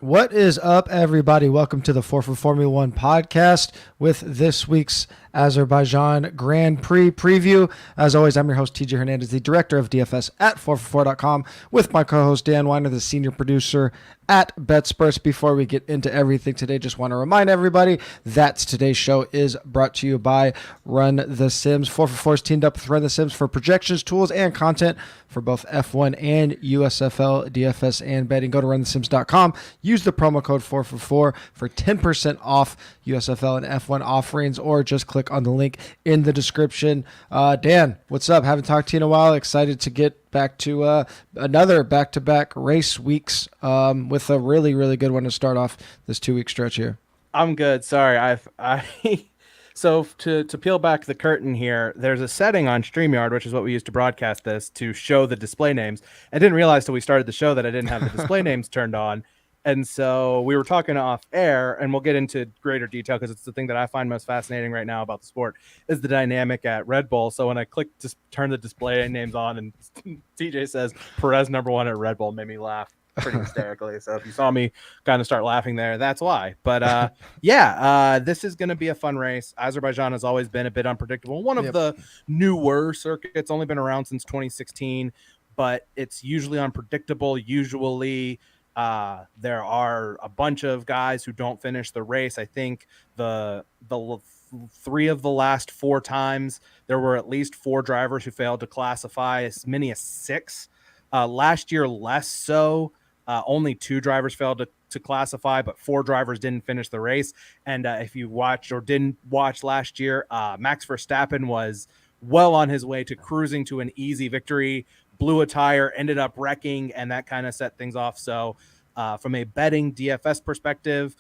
What is up, everybody? Welcome to the 4for4mula podcast with this week's Azerbaijan Grand Prix preview. As always, I'm your host, TJ Hernandez, the director of DFS at 4for4.com, with my co-host, Dan Weiner, the senior producer at BetSperts. Before we get into everything today, just want to remind everybody that today's show is brought to you by Run the Sims. 4for4 is teamed up with Run the Sims for projections, tools, and content for both F1 and USFL, DFS, and betting. Go to runthesims.com. Use the promo code 4for4 for 10% off USFL and F1 offerings, or just click on the link in the description. Dan, what's up? Haven't talked to you in a while. Excited to get back to another back-to-back race weeks with a really, really good one to start off this 2-week stretch here. I'm good. Sorry, So to peel back the curtain here, there's a setting on StreamYard, which is what we use to broadcast this, to show the display names. I didn't realize till we started the show that I didn't have the display names turned on. And so we were talking off air, and we'll get into greater detail because it's the thing that I find most fascinating right now about the sport is the dynamic at Red Bull. So when I clicked to turn the display names on and TJ says Perez #1 at Red Bull, made me laugh pretty hysterically. So if you saw me kind of start laughing there, that's why. But this is going to be a fun race. Azerbaijan has always been a bit unpredictable. One of the newer circuits, only been around since 2016, but it's usually unpredictable. Usually there are a bunch of guys who don't finish the race. I think the 3 of the last 4 times there were at least 4 drivers who failed to classify, as many as 6. Last year, less so. Only 2 drivers failed to classify, but 4 drivers didn't finish the race. And if you watched or didn't watch last year, Max Verstappen was well on his way to cruising to an easy victory, blew a tire, ended up wrecking, and that kind of set things off. So from a betting DFS perspective,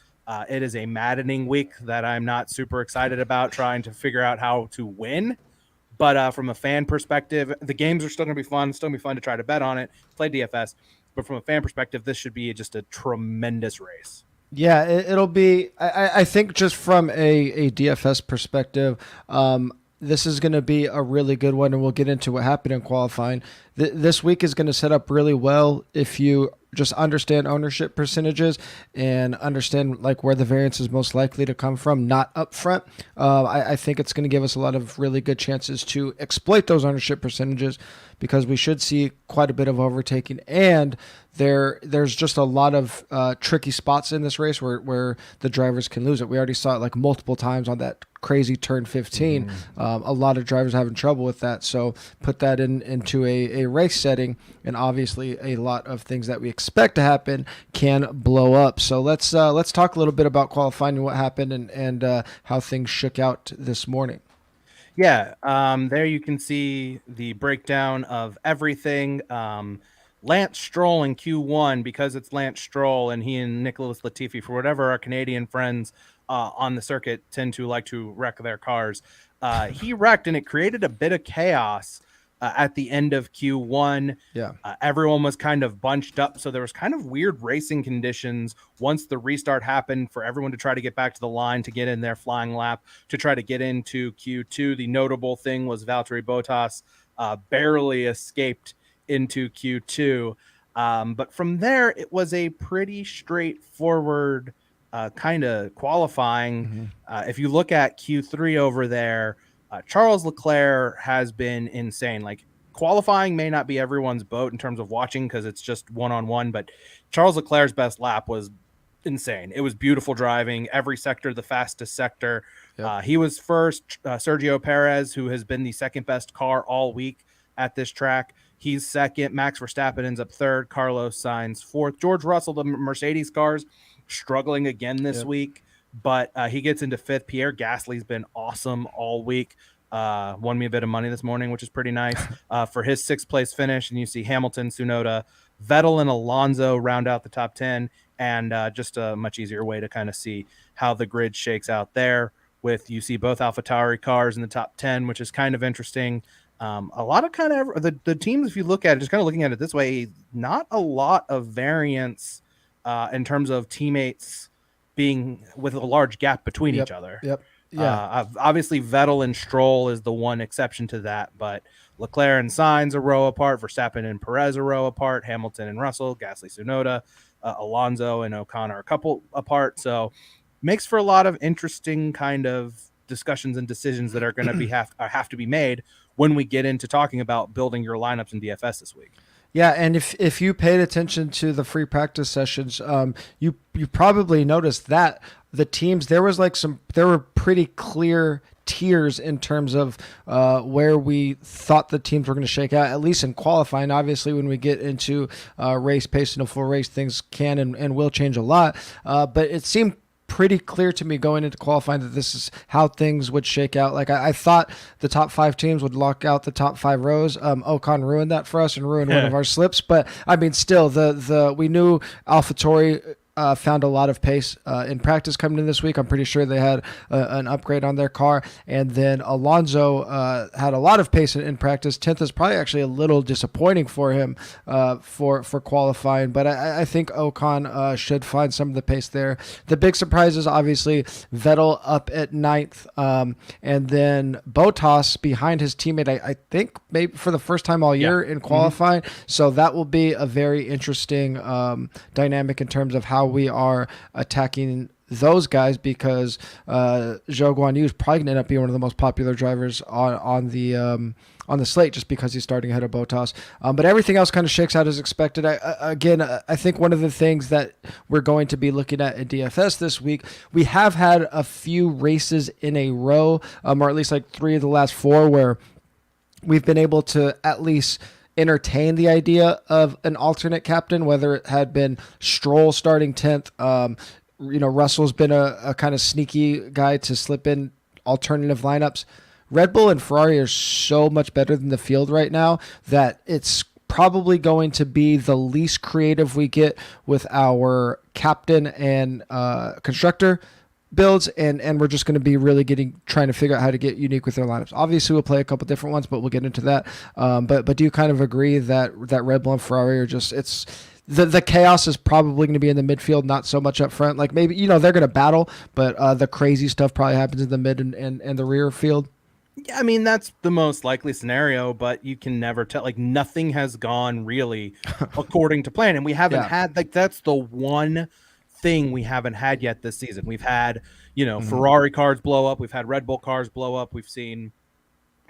it is a maddening week that I'm not super excited about trying to figure out how to win. But from a fan perspective, the games are still going to be fun. It's still going to be fun to try to bet on it, play DFS. But from a fan perspective, this should be just a tremendous race. Yeah, it'll be. I think just from a DFS perspective, this is going to be a really good one, and we'll get into what happened in qualifying. This week is going to set up really well if you just understand ownership percentages and understand like where the variance is most likely to come from, not up front. I think it's going to give us a lot of really good chances to exploit those ownership percentages, because we should see quite a bit of overtaking, and there's just a lot of tricky spots in this race where the drivers can lose it. We already saw it like multiple times on that crazy turn 15. A lot of drivers having trouble with that. So put that into a race setting, and obviously a lot of things that we expect to happen can blow up. So let's talk a little bit about qualifying and what happened and how things shook out this morning. Yeah, there you can see the breakdown of everything. Lance Stroll in Q1, because it's Lance Stroll and he and Nicholas Latifi, for whatever our Canadian friends on the circuit tend to like to wreck their cars. He wrecked, and it created a bit of chaos at the end of Q1. Yeah. Everyone was kind of bunched up, so there was kind of weird racing conditions once the restart happened for everyone to try to get back to the line to get in their flying lap to try to get into Q2. The notable thing was Valtteri Bottas barely escaped into Q2. But from there, it was a pretty straightforward kind of qualifying. If you look at Q3 over there, Charles Leclerc has been insane. Like, qualifying may not be everyone's boat in terms of watching because it's just one-on-one, but Charles Leclerc's best lap was insane. It was beautiful driving. Every sector, the fastest sector. Yep. He was first. Sergio Perez, who has been the second best car all week at this track, he's second. Max Verstappen ends up third. Carlos Sainz fourth. George Russell, the Mercedes cars, struggling again this week, but he gets into fifth. Pierre Gasly's been awesome all week. Won me a bit of money this morning, which is pretty nice for his 6th place finish. And you see Hamilton, Tsunoda, Vettel, and Alonso round out the top 10, and just a much easier way to kind of see how the grid shakes out there. With you see both AlphaTauri cars in the top 10, which is kind of interesting. A lot of kind of the teams, if you look at it, just kind of looking at it this way, not a lot of variance in terms of teammates being with a large gap between each other. Yeah. Obviously, Vettel and Stroll is the one exception to that, but Leclerc and Sainz a row apart, Verstappen and Perez a row apart, Hamilton and Russell, Gasly, Tsunoda, Alonso and Ocon are a couple apart. So makes for a lot of interesting kind of discussions and decisions that are going to be have to be made when we get into talking about building your lineups in DFS this week. Yeah, and if you paid attention to the free practice sessions, you probably noticed that the teams there were pretty clear tiers in terms of where we thought the teams were going to shake out, at least in qualifying. Obviously, when we get into race pace and a full race, things can and will change a lot. But it seemed pretty clear to me going into qualifying that this is how things would shake out. Like I thought the top 5 teams would lock out the top 5 rows. Ocon ruined that for us and ruined one of our slips. But I mean, still, we knew AlphaTauri found a lot of pace in practice coming in this week. I'm pretty sure they had an upgrade on their car. And then Alonso had a lot of pace in practice. 10th is probably actually a little disappointing for him for qualifying. But I think Ocon should find some of the pace there. The big surprise is obviously Vettel up at 9th. And then Bottas behind his teammate, I think maybe for the first time all year in qualifying. So that will be a very interesting dynamic in terms of how we are attacking those guys, because Zhou Guanyu is probably going to end up being one of the most popular drivers on the slate, just because he's starting ahead of Bottas. But everything else kind of shakes out as expected. I think one of the things that we're going to be looking at DFS this week, we have had a few races in a row, or at least like 3 of the last 4, where we've been able to at least entertain the idea of an alternate captain, whether it had been Stroll starting 10th. Russell's been a kind of sneaky guy to slip in alternative lineups. Red Bull and Ferrari are so much better than the field right now that it's probably going to be the least creative we get with our captain and constructor builds, and we're just going to be really trying to figure out how to get unique with their lineups. Obviously, we'll play a couple different ones, but we'll get into that. But do you kind of agree that Red Bull and Ferrari are just the chaos is probably going to be in the midfield, not so much up front? Like maybe they're going to battle, but the crazy stuff probably happens in the mid and the rear field. Yeah, I mean, that's the most likely scenario, but you can never tell. Like, nothing has gone really according to plan, and we haven't had that's the one thing we haven't had yet this season. We've had, Ferrari cars blow up. We've had Red Bull cars blow up. We've seen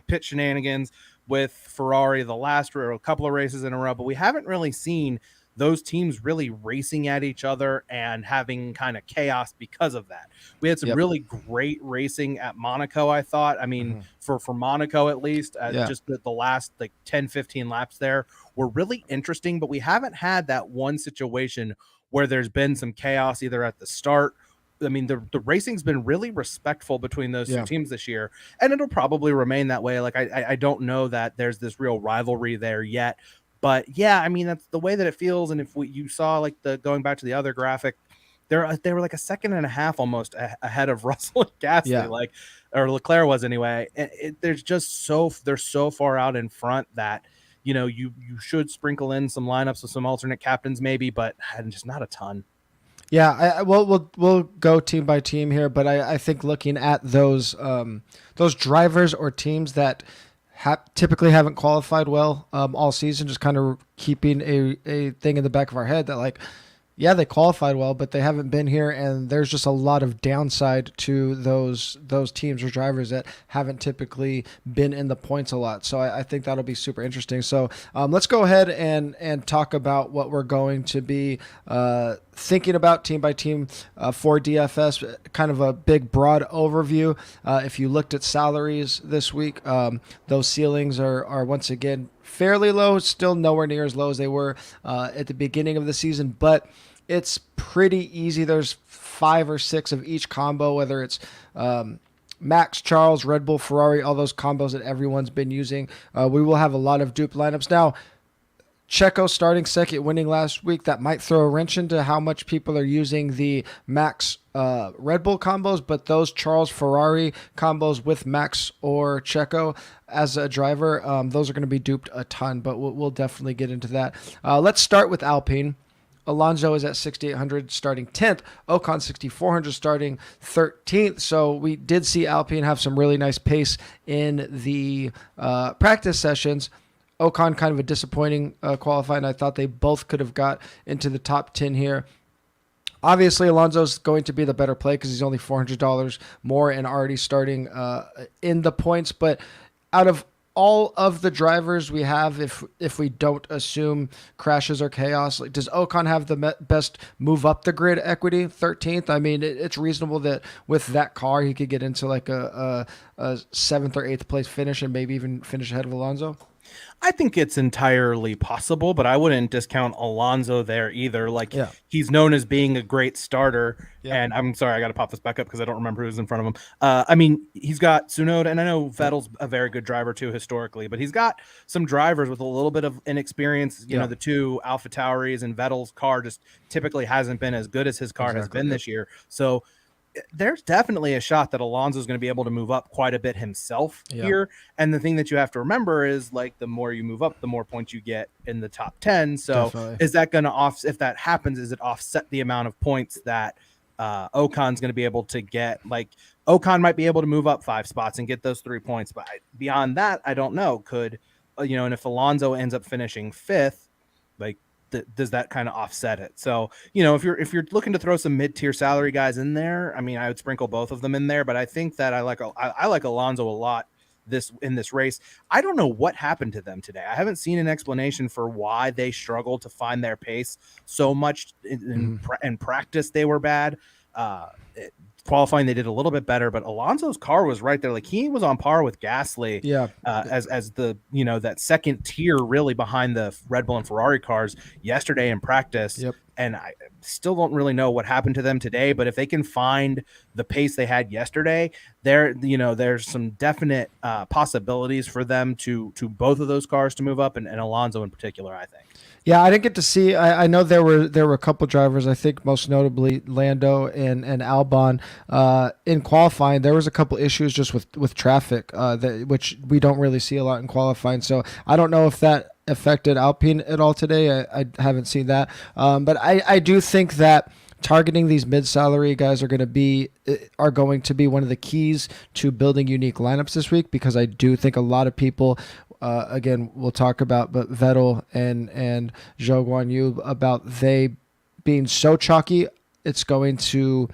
pit shenanigans with Ferrari a couple of races in a row, but we haven't really seen those teams really racing at each other and having kind of chaos because of that. We had some really great racing at Monaco, I thought. I mean, for Monaco at least, just the last 10, 15 laps there were really interesting, but we haven't had that one situation where there's been some chaos either at the start. I mean, the racing's been really respectful between those two teams this year, and it'll probably remain that way. Like, I don't know that there's this real rivalry there yet, but yeah, I mean, that's the way that it feels. And if you saw going back to the other graphic, they were like a second and a half almost ahead of Russell and Gasly, or Leclerc was anyway. They're so far out in front that you should sprinkle in some lineups with some alternate captains maybe, but just not a ton. Yeah, we'll go team by team here, but I think looking at those drivers or teams that typically haven't qualified well all season, just kind of keeping a thing in the back of our head that they qualified well, but they haven't been here, and there's just a lot of downside to those teams or drivers that haven't typically been in the points a lot. So I think that'll be super interesting. So let's go ahead and talk about what we're going to be thinking about team by team for DFS, kind of a big broad overview. If you looked at salaries this week, those ceilings are once again fairly low, still nowhere near as low as they were at the beginning of the season, but it's pretty easy. There's 5 or 6 of each combo, whether it's Max, Charles, Red Bull, Ferrari, all those combos that everyone's been using. We will have a lot of dupe lineups. Now, Checo starting second, winning last week, that might throw a wrench into how much people are using the Max Red Bull combos, but those Charles Ferrari combos with Max or Checo as a driver, those are going to be duped a ton, but we'll definitely get into that. Let's start with Alpine. Alonso is at 6,800 starting 10th. Ocon 6,400 starting 13th. So we did see Alpine have some really nice pace in the practice sessions. Ocon kind of a disappointing qualifying. I thought they both could have got into the top 10 here. Obviously, Alonso's going to be the better play because he's only $400 more and already starting in the points. But out of all of the drivers we have, if we don't assume crashes or chaos, like, does Ocon have the best move up the grid equity, 13th? I mean, it's reasonable that with that car he could get into like a 7th or 8th place finish and maybe even finish ahead of Alonso. I think it's entirely possible, but I wouldn't discount Alonso there either. Like, Yeah. he's known as being a great starter. Yeah. And I'm sorry, I got to pop this back up because I don't remember who's in front of him. I mean, he's got Tsunoda, and I know Vettel's a very good driver too historically, but he's got some drivers with a little bit of inexperience. You know, the two Alpha Tauris, and Vettel's car just typically hasn't been as good as his car has been this year. So there's definitely a shot that Alonso is going to be able to move up quite a bit himself here. And the thing that you have to remember is, like, the more you move up, the more points you get in the top 10. So is that going to if that happens, is it offset the amount of points that Ocon's going to be able to get? Like, Ocon might be able to move up 5 spots and get those 3 points, but beyond that, I don't know. Could, and if Alonso ends up finishing 5th, like, does that kind of offset it? So, if you're looking to throw some mid-tier salary guys in there, I mean, I would sprinkle both of them in there, but I think that I like Alonso a lot in this race. I don't know what happened to them today. I haven't seen an explanation for why they struggled to find their pace so much. In practice, they were bad. Qualifying, they did a little bit better, but Alonso's car was right there. Like, he was on par with Gasly, as the that second tier really behind the Red Bull and Ferrari cars yesterday in practice. And I still don't really know what happened to them today, but if they can find the pace they had yesterday, there's some definite possibilities for them to both of those cars to move up, and Alonso in particular, I think. Yeah, I didn't get to see. I know there were a couple drivers. I think most notably Lando and Albon in qualifying. There was a couple issues just with traffic, which we don't really see a lot in qualifying. So I don't know if that affected Alpine at all today. I haven't seen that, but I do think that targeting these mid-salary guys are going to be one of the keys to building unique lineups this week, because I do think a lot of people. Again, we'll talk about, but Vettel and Zhou Guanyu, about they being so chalky, it's going to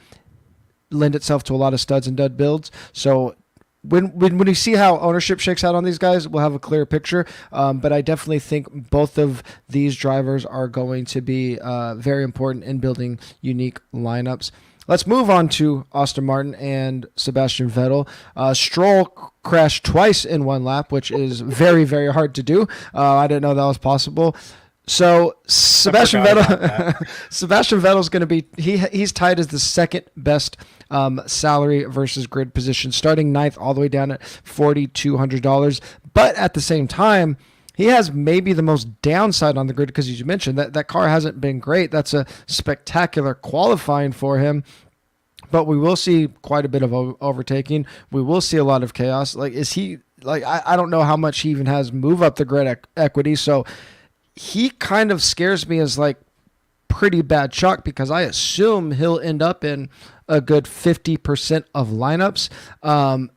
lend itself to a lot of studs and dud builds. So when we see how ownership shakes out on these guys, we'll have a clear picture. But I definitely think both of these drivers are going to be very important in building unique lineups. Let's move on to Aston Martin and Sebastian Vettel. Stroll crashed twice in one lap, which is very, very hard to do. I didn't know that was possible. So Sebastian Vettel's going to be he's tied as the second best salary versus grid position, starting 9th all the way down at $4,200. But at the same time, he has maybe the most downside on the grid because, as you mentioned, that car hasn't been great. That's a spectacular qualifying for him. But we will see quite a bit of overtaking. We will see a lot of chaos. Like, is he like I don't know how much he even has move up the grid equity. So he kind of scares me as like pretty bad chalk, because I assume he'll end up in a good 50% of lineups.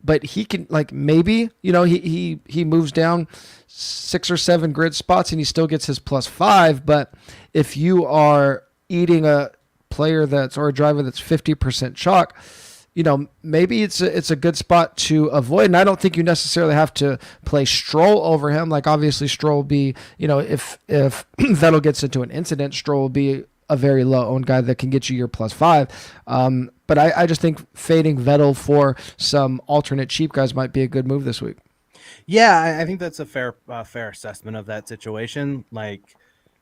But he can, like, maybe, he moves down 6 or 7 grid spots and he still gets his +5. But if you are eating a player or a driver that's 50% chalk, maybe it's a good spot to avoid. And I don't think you necessarily have to play Stroll over him. Like, obviously Stroll will be, if Vettel gets into an incident, Stroll will be a very low owned guy that can get you your +5. But I just think fading Vettel for some alternate cheap guys might be a good move this week. Yeah, I think that's a fair assessment of that situation. Like,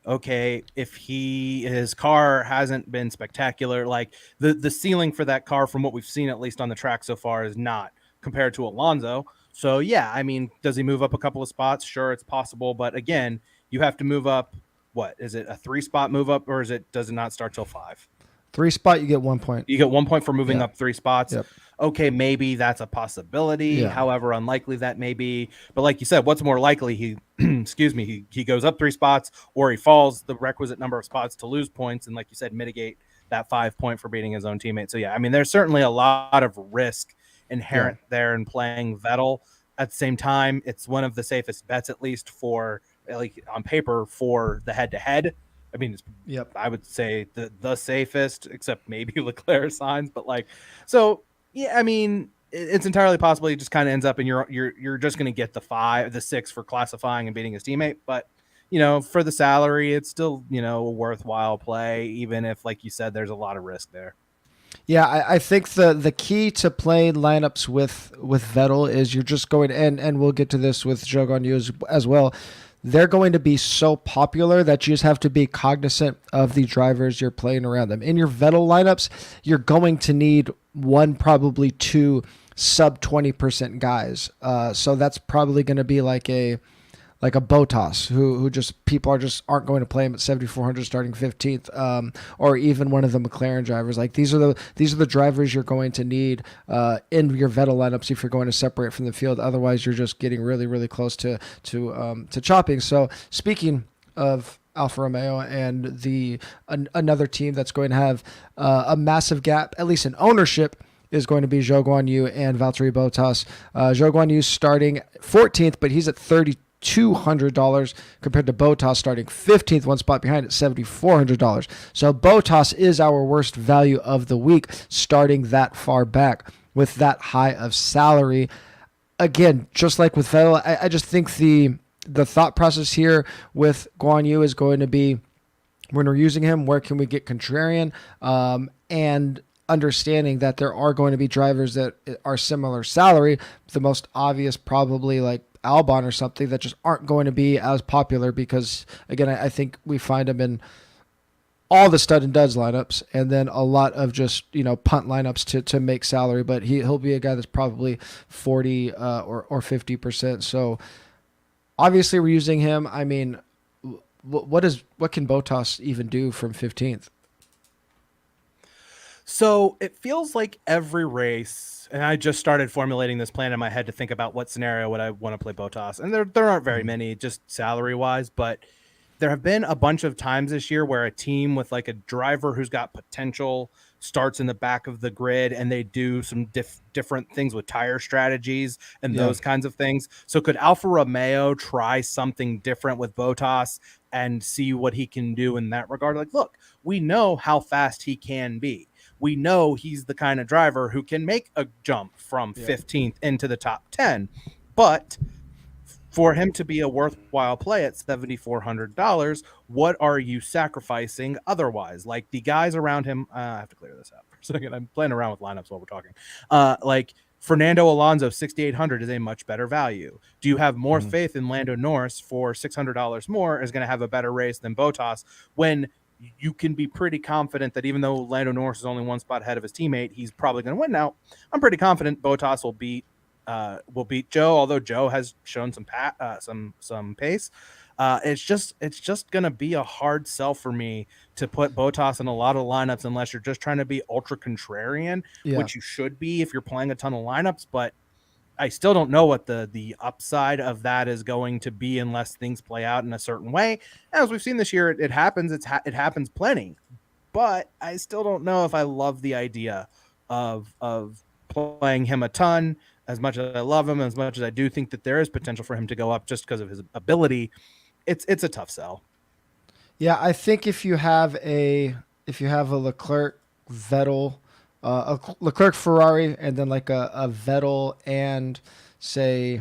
okay, if his car hasn't been spectacular, like the ceiling for that car from what we've seen, at least on the track so far, is not compared to Alonso. So yeah, I mean, does he move up a couple of spots? Sure, it's possible, but again, you have to move up. What is it, a 3-spot move up, or does it not start till 5? 3 spot, you get 1 point. You get 1 point for moving up 3 spots. Yep. Okay, maybe that's a possibility. However unlikely that may be. But like you said, what's more likely? He he goes up 3 spots, or he falls the requisite number of spots to lose points, and like you said, mitigate that 5 point for beating his own teammate. So yeah, I mean, there's certainly a lot of risk inherent there in playing Vettel. At the same time, it's one of the safest bets, at least for like on paper for the head-to-head. I mean, Yep. I would say the safest, except maybe Leclerc signs, but like, so yeah, I mean, it's entirely possible he just kind of ends up and you're just going to get the 6 for classifying and beating his teammate, but for the salary, it's still a worthwhile play, even if, like you said, there's a lot of risk there. Yeah, I think the key to playing lineups with Vettel is you're just going, and we'll get to this with Zhou Guanyu as well. They're going to be so popular that you just have to be cognizant of the drivers you're playing around them. In your Vettel lineups, you're going to need one, probably two sub 20% guys. So that's probably going to be like a Bottas, who just people aren't going to play him at 7,400 starting 15th, or even one of the McLaren drivers. Like these are the drivers you're going to need in your Vettel lineups if you're going to separate from the field. Otherwise, you're just getting really really close to chopping. So speaking of Alfa Romeo and another team that's going to have a massive gap, at least in ownership, is going to be Zhou Guanyu and Valtteri Bottas. Zhou Guanyu starting 14th, but he's at $3,200 compared to Bottas starting 15th, one spot behind at $7,400. So Bottas is our worst value of the week, starting that far back with that high of salary. Again, just like with Vettel, I just think the thought process here with Guanyu is going to be, when we're using him, where can we get contrarian? And understanding that there are going to be drivers that are similar salary. The most obvious probably like Albon or something that just aren't going to be as popular because, again, I think we find him in all the stud and duds lineups and then a lot of just, punt lineups to make salary, but he'll be a guy that's probably 40 or 50%. So obviously we're using him. I mean, what can Bottas even do from 15th? So it feels like every race, and I just started formulating this plan in my head to think about what scenario would I want to play Bottas. And there aren't very many, just salary wise, but there have been a bunch of times this year where a team with like a driver who's got potential starts in the back of the grid and they do some different things with tire strategies and those kinds of things. So could Alfa Romeo try something different with Bottas and see what he can do in that regard? Like, look, we know how fast he can be. We know he's the kind of driver who can make a jump from 15th into the top 10, but for him to be a worthwhile play at $7,400, what are you sacrificing otherwise? Like the guys around him, I have to clear this out for a second. I'm playing around with lineups while we're talking. Like Fernando Alonso, 6,800 is a much better value. Do you have more faith in Lando Norris for $600 more is going to have a better race than Bottas when you can be pretty confident that even though Lando Norris is only one spot ahead of his teammate, he's probably going to win. Now, I'm pretty confident Bottas will beat Zhou, although Zhou has shown some pace. It's just going to be a hard sell for me to put Bottas in a lot of lineups unless you're just trying to be ultra contrarian, which you should be if you're playing a ton of lineups, but I still don't know what the upside of that is going to be unless things play out in a certain way. As we've seen this year, it happens. It happens plenty, but I still don't know if I love the idea of playing him a ton. As much as I love him, as much as I do think that there is potential for him to go up just because of his ability, it's a tough sell. Yeah, I think if you have a Leclerc, Vettel, a Leclerc Ferrari, and then like a Vettel and say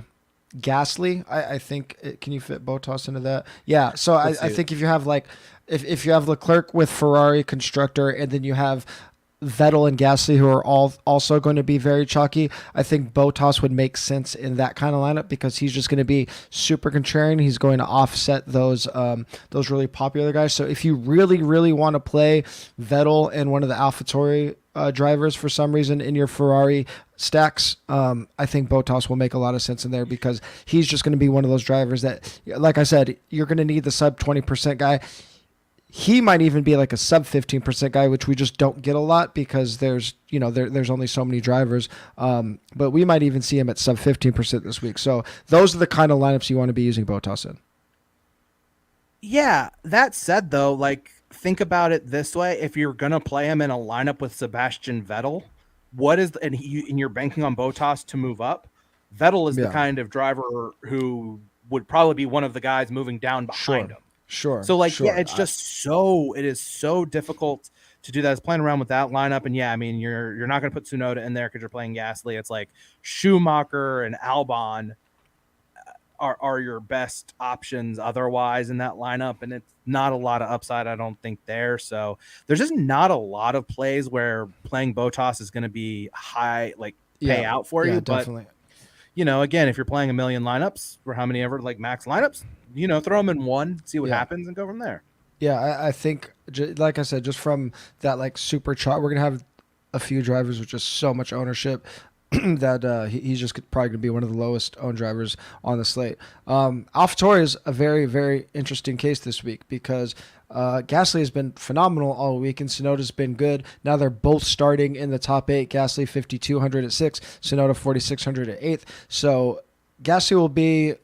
Gasly, I think can you fit Bottas into that? Yeah, so I think if you have like if you have Leclerc with Ferrari constructor, and then you have Vettel and Gasly, who are all also going to be very chalky, I think Bottas would make sense in that kind of lineup because he's just going to be super contrarian. He's going to offset those really popular guys. So if you really, really want to play Vettel and one of the AlphaTauri drivers for some reason in your Ferrari stacks, I think Bottas will make a lot of sense in there because he's just going to be one of those drivers that, like I said, you're going to need the sub 20% guy. He might even be like a sub 15% guy, which we just don't get a lot because there's only so many drivers. But we might even see him at sub 15% this week. So those are the kind of lineups you want to be using Bottas in. Yeah. That said, though, like think about it this way: if you're gonna play him in a lineup with Sebastian Vettel, and you're banking on Bottas to move up, Vettel is the kind of driver who would probably be one of the guys moving down behind him. Sure. So like, yeah, it's just it is so difficult to do that. It's playing around with that lineup. And yeah, I mean, you're not going to put Tsunoda in there because you're playing Gasly. It's like Schumacher and Albon are your best options otherwise in that lineup. And it's not a lot of upside, I don't think, there. So there's just not a lot of plays where playing Bottas is going to be high, like pay out for you. Definitely. But, you know, again, if you're playing a million lineups or how many ever like max lineups, you know, throw them in one, see what happens and go from there. Yeah, I think, like I said, just from that like super chart, we're going to have a few drivers with just so much ownership that he's just probably going to be one of the lowest owned drivers on the slate. AlphaTauri is a very, very interesting case this week because Gasly has been phenomenal all week and Tsunoda's been good. Now they're both starting in the top 8. Gasly 5,200 at 6th, Tsunoda 4,600 at 8th. So Gasly will be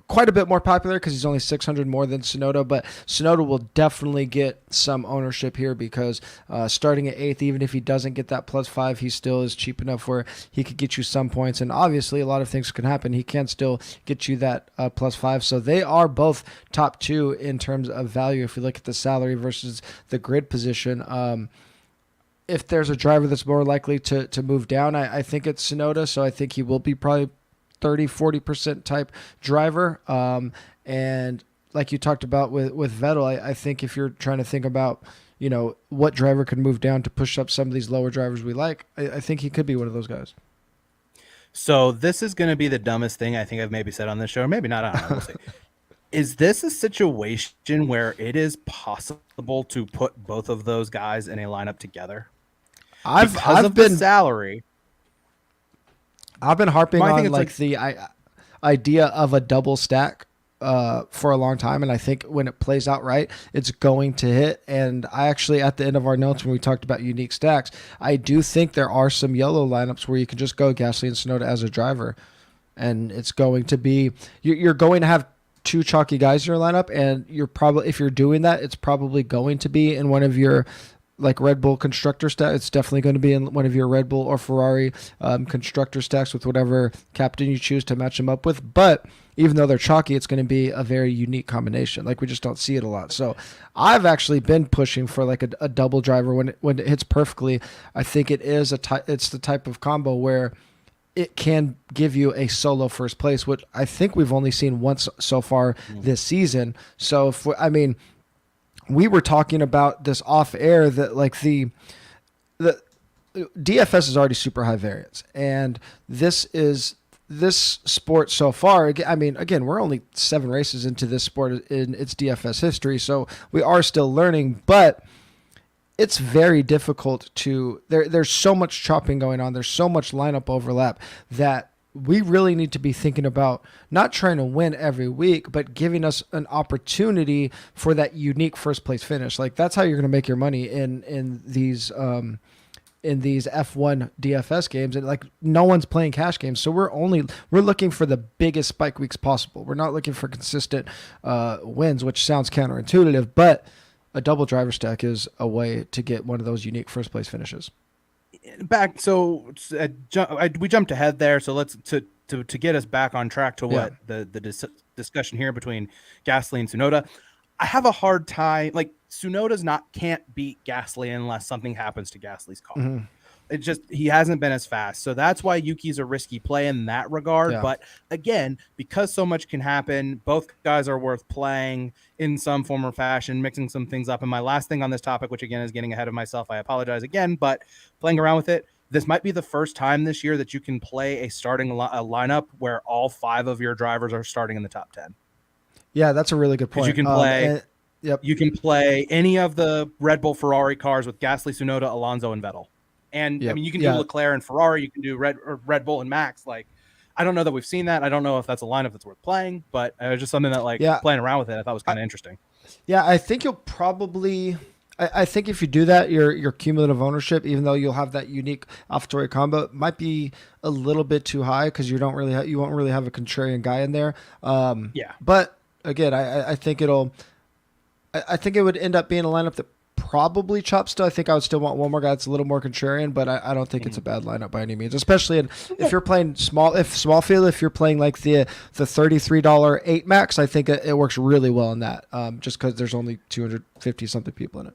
quite a bit more popular because he's only 600 more than Tsunoda, but Tsunoda will definitely get some ownership here because starting at 8th, even if he doesn't get that +5, he still is cheap enough where he could get you some points. And obviously, a lot of things can happen. He can still get you that +5. So they are both top 2 in terms of value if you look at the salary versus the grid position. If there's a driver that's more likely to move down, I think it's Tsunoda. So I think he will be probably 30-40% type driver. And like you talked about with Vettel, I think if you're trying to think about, you know, what driver could move down to push up some of these lower drivers we like, I think he could be one of those guys. So this is going to be the dumbest thing I think I've maybe said on this show, or maybe not. I don't know. We'll see. Is this a situation where it is possible to put both of those guys in a lineup together? I've been salary. I've been harping on like the idea of a double stack for a long time, and I think when it plays out right, it's going to hit. And I actually, at the end of our notes when we talked about unique stacks, I do think there are some yellow lineups where you can just go Gasly and Tsunoda as a driver, and it's going to be you're going to have 2 chalky guys in your lineup, and you're probably, if you're doing that, it's probably going to be in one of your like Red Bull constructor stack. It's definitely going to be in one of your Red Bull or Ferrari constructor stacks with whatever captain you choose to match them up with. But even though they're chalky, it's going to be a very unique combination. Like, we just don't see it a lot. So I've actually been pushing for like a double driver when it hits perfectly. I think it is it's the type of combo where it can give you a solo first place, which I think we've only seen once so far this season. So we were talking about this off air that like the DFS is already super high variance, and this sport so far. I mean, again, we're only 7 races into this sport in its DFS history, so we are still learning, but it's very difficult to there's so much chopping going on. There's so much lineup overlap that we really need to be thinking about not trying to win every week, but giving us an opportunity for that unique first place finish. Like, that's how you're going to make your money in these F1 DFS games. And like, no one's playing cash games. So we're looking for the biggest spike weeks possible. We're not looking for consistent wins, which sounds counterintuitive, but a double driver stack is a way to get one of those unique first place finishes. Back, so we jumped ahead there. So let's to get us back on track to what the discussion here between Gasly and Tsunoda. I have a hard time. Like, Tsunoda's can't beat Gasly unless something happens to Gasly's car. Mm-hmm. It just, he hasn't been as fast. So that's why Yuki's a risky play in that regard. Yeah. But again, because so much can happen, both guys are worth playing in some form or fashion, mixing some things up. And my last thing on this topic, which again is getting ahead of myself, I apologize again, but playing around with it, this might be the first time this year that you can play a starting lineup where all 5 of your drivers are starting in the top 10. Yeah, that's a really good point. You can play, you can play any of the Red Bull Ferrari cars with Gasly, Tsunoda, Alonso, and Vettel. And I mean, you can do Leclerc and Ferrari, you can do Red Bull and Max. Like, I don't know that we've seen that. I don't know if that's a lineup that's worth playing, but it was just something that playing around with it, I thought was kind of interesting. Yeah, I think you'll probably. I think if you do that, your cumulative ownership, even though you'll have that unique AlphaTauri combo, might be a little bit too high because you won't really have a contrarian guy in there. But again, I think it would end up being a lineup that probably chop still. I think I would still want one more guy that's a little more contrarian, but I don't think it's a bad lineup by any means. Especially if you're playing small field, if you're playing like the $33 8 max, I think it works really well in that. Just because there's only 250 something people in it.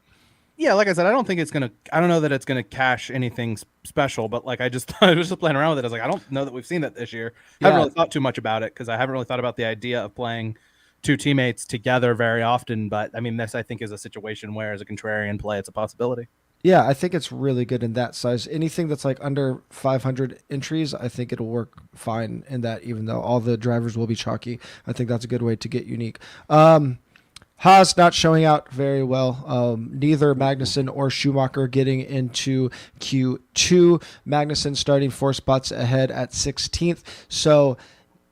Yeah, like I said, I don't know that it's gonna cash anything special, but like I was just playing around with it. I was like, I don't know that we've seen that this year. I haven't really thought too much about it because I haven't really thought about the idea of playing two teammates together very often. But I mean, this I think is a situation where as a contrarian play, it's a possibility. Yeah, I think it's really good in that size. Anything that's like under 500 entries, I think it'll work fine in that, even though all the drivers will be chalky. I think that's a good way to get unique. Haas not showing out very well. Neither Magnussen or Schumacher getting into Q2. Magnussen starting 4 spots ahead at 16th. So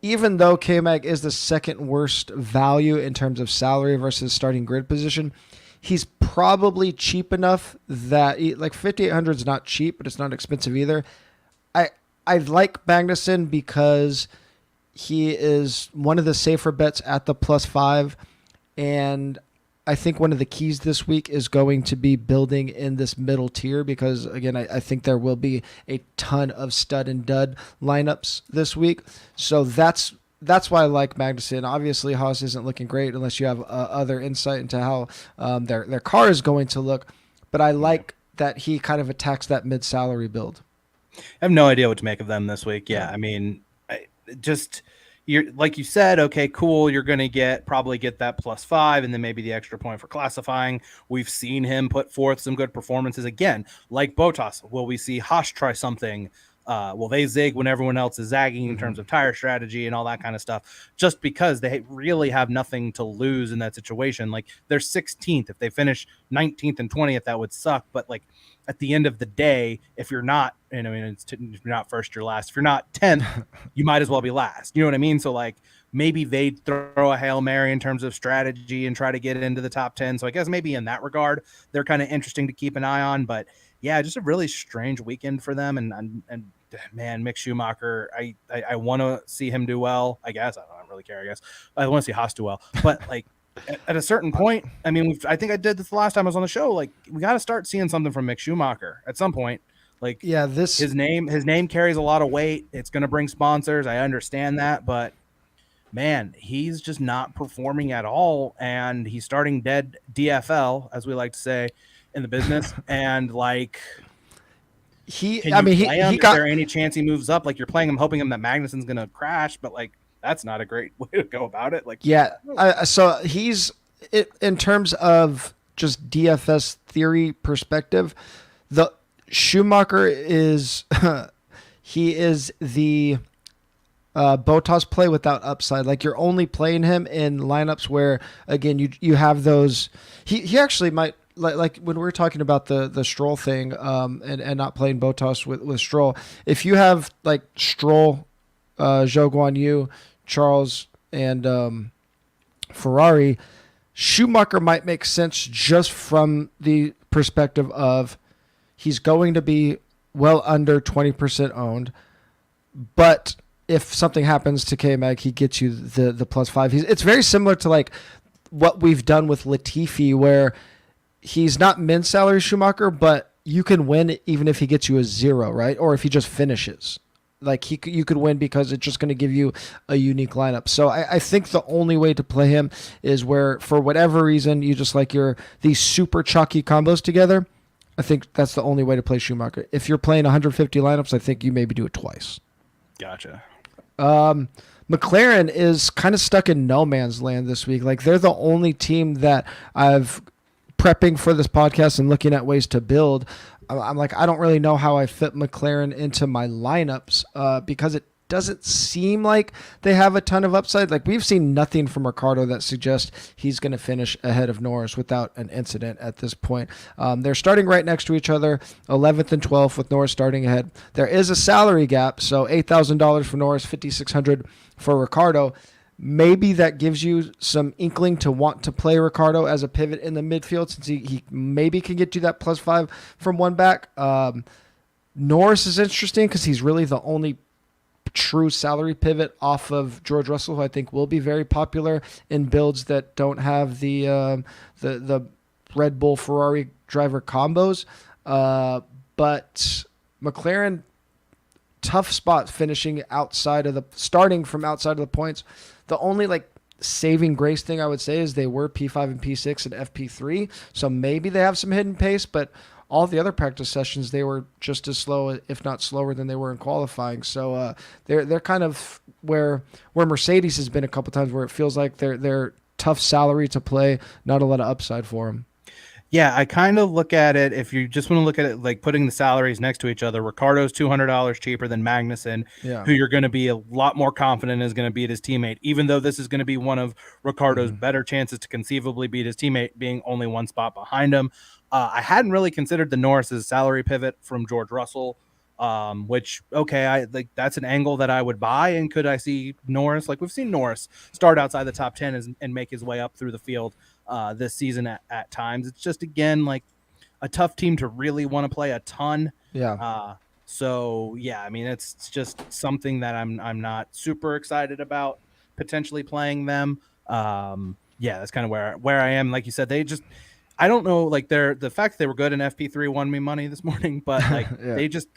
even though K-Mag is the second worst value in terms of salary versus starting grid position, he's probably cheap enough that like 5,800 is not cheap, but it's not expensive either. I like Magnussen because he is one of the safer bets at the +5. And I think one of the keys this week is going to be building in this middle tier because, again, I think there will be a ton of stud and dud lineups this week. So that's why I like Magnussen. Obviously, Haas isn't looking great unless you have other insight into how their car is going to look. But I like that he kind of attacks that mid-salary build. I have no idea what to make of them this week. Yeah, I mean, you're like you said, okay, cool. You're going to probably get that +5 and then maybe the extra point for classifying. We've seen him put forth some good performances again, like Bottas. Will we see Haas try something? Will they zig when everyone else is zagging in terms of tire strategy and all that kind of stuff? Just because they really have nothing to lose in that situation. Like they're 16th. If they finish 19th and 20th, that would suck. But like at the end of the day, if you're not, if you're not first, you're last. If you're not 10th, you might as well be last. You know what I mean? So like maybe they throw a Hail Mary in terms of strategy and try to get into the top 10. So I guess maybe in that regard, they're kind of interesting to keep an eye on. But yeah, just a really strange weekend for them. And man, Mick Schumacher, I want to see him do well. I guess I don't really care. I guess I want to see Haas do well, but like at a certain point, I mean, I think I did this the last time I was on the show. Like we got to start seeing something from Mick Schumacher at some point. Like his name carries a lot of weight. It's going to bring sponsors. I understand that, but man, he's just not performing at all. And he's starting dead DFL, as we like to say in the business. And like, is there any chance he moves up? Like you're playing him, hoping him that Magnussen's going to crash, but like, that's not a great way to go about it. Like, so he's in terms of just DFS theory perspective, the Schumacher is, he is the Bottas play without upside. Like you're only playing him in lineups where, again, you have those. He actually might like when we were talking about the Stroll thing, and not playing Bottas with Stroll. If you have like Stroll, Zhou Guan Yu, Charles, and Ferrari, Schumacher might make sense just from the perspective of he's going to be well under 20% owned, but if something happens to K-Mag, he gets you the +5. It's very similar to like what we've done with Latifi, where he's not min salary Schumacher, but you can win even if he gets you a 0, right? Or if he just finishes. Like you could win because it's just going to give you a unique lineup. So I think the only way to play him is where, for whatever reason, you just like these super chalky combos together. I think that's the only way to play Schumacher. If you're playing 150 lineups, I think you maybe do it twice. Gotcha. McLaren is kind of stuck in no man's land this week. Like they're the only team that I've prepping for this podcast and looking at ways to build. I'm like, I don't really know how I fit McLaren into my lineups because it doesn't seem like they have a ton of upside. Like we've seen nothing from Ricciardo that suggests he's going to finish ahead of Norris without an incident at this point. They're starting right next to each other, 11th and 12th with Norris starting ahead. There is a salary gap, so $8,000 for Norris, $5,600 for Ricciardo. Maybe that gives you some inkling to want to play Ricciardo as a pivot in the midfield, since he maybe can get you that +5 from one back. Norris is interesting because he's really the only true salary pivot off of George Russell, who I think will be very popular in builds that don't have the Red Bull Ferrari driver combos. But McLaren, tough spot finishing starting from outside of the points. The only like saving grace thing I would say is they were P5 and P6 and FP3, so maybe they have some hidden pace, but all the other practice sessions they were just as slow, if not slower, than they were in qualifying. So they're kind of where Mercedes has been a couple times, where it feels like they're tough salary to play, not a lot of upside for them. Yeah, I kind of look at it, if you just want to look at it like putting the salaries next to each other, Ricardo's $200 cheaper than Magnussen, Yeah. who you're going to be a lot more confident is going to beat his teammate, even though this is going to be one of Ricardo's better chances to conceivably beat his teammate, being only one spot behind him. I hadn't really considered the Norris's salary pivot from George Russell, which, okay, I like that's an angle that I would buy. And could I see Norris? Like, we've seen Norris start outside the top 10 and make his way up through the field this season at times. It's just, again, like a tough team to really want to play a ton. Yeah. So yeah, I mean, it's just something that I'm not super excited about potentially playing them. Yeah, that's kind of where I am. Like you said, I don't know, like the fact that they were good in FP3 won me money this morning, but like Yeah. they just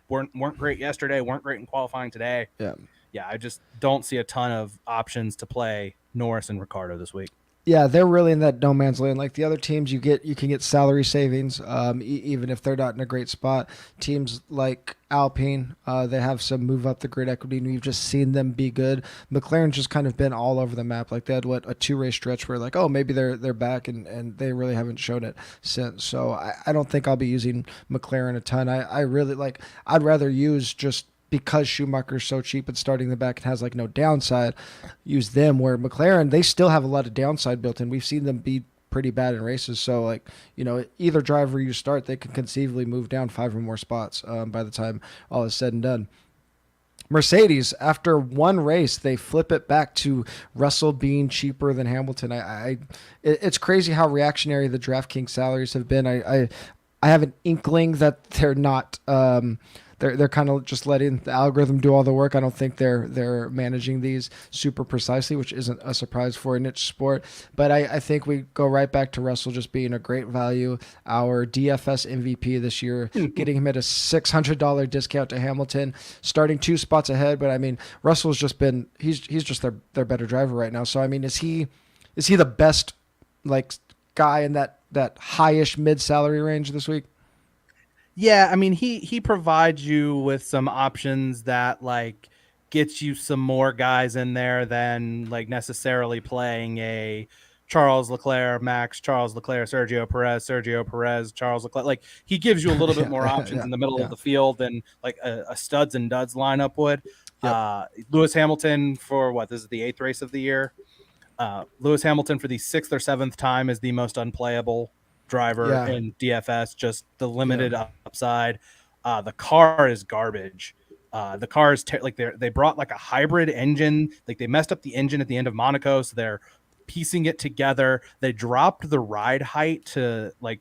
weren't great yesterday, weren't great in qualifying today. Yeah. Yeah, I just don't see a ton of options to play Norris and Ricardo this week. Yeah, they're really in that no man's land. Like the other teams, you can get salary savings, even if they're not in a great spot. Teams like Alpine, they have some move up the grid equity, and we've just seen them be good. McLaren's just kind of been all over the map. Like they had a 2-race stretch where like, oh, maybe they're back, and they really haven't shown it since. So I don't think I'll be using McLaren a ton. I really like. I'd rather use just, because Schumacher's so cheap and starting the back and has like no downside, use them, where McLaren, they still have a lot of downside built in. We've seen them be pretty bad in races. So like, either driver you start, they can conceivably move down 5 or more spots by the time all is said and done. Mercedes, after one race, they flip it back to Russell being cheaper than Hamilton. It's crazy how reactionary the DraftKings salaries have been. I have an inkling that they're not. They're kind of just letting the algorithm do all the work. I don't think they're managing these super precisely, which isn't a surprise for a niche sport. But I think we go right back to Russell just being a great value. Our DFS MVP this year, getting him at a $600 discount to Hamilton, starting 2 spots ahead. But I mean, Russell's just been he's just their better driver right now. So I mean, is he the best like guy in that high-ish mid salary range this week? Yeah, I mean, he provides you with some options that like gets you some more guys in there than like necessarily playing a Charles Leclerc, Max, Charles Leclerc, Sergio Perez, Charles Leclerc. Like, he gives you a little bit more options in the middle of the field than like a studs and duds lineup would. Yep. Lewis Hamilton for this is the 8th race of the year. Lewis Hamilton for the 6th or 7th time is the most unplayable driver in DFS, just the limited upside. The car is garbage. The car is they brought like a hybrid engine. Like, they messed up the engine at the end of Monaco, so they're piecing it together. They dropped the ride height to like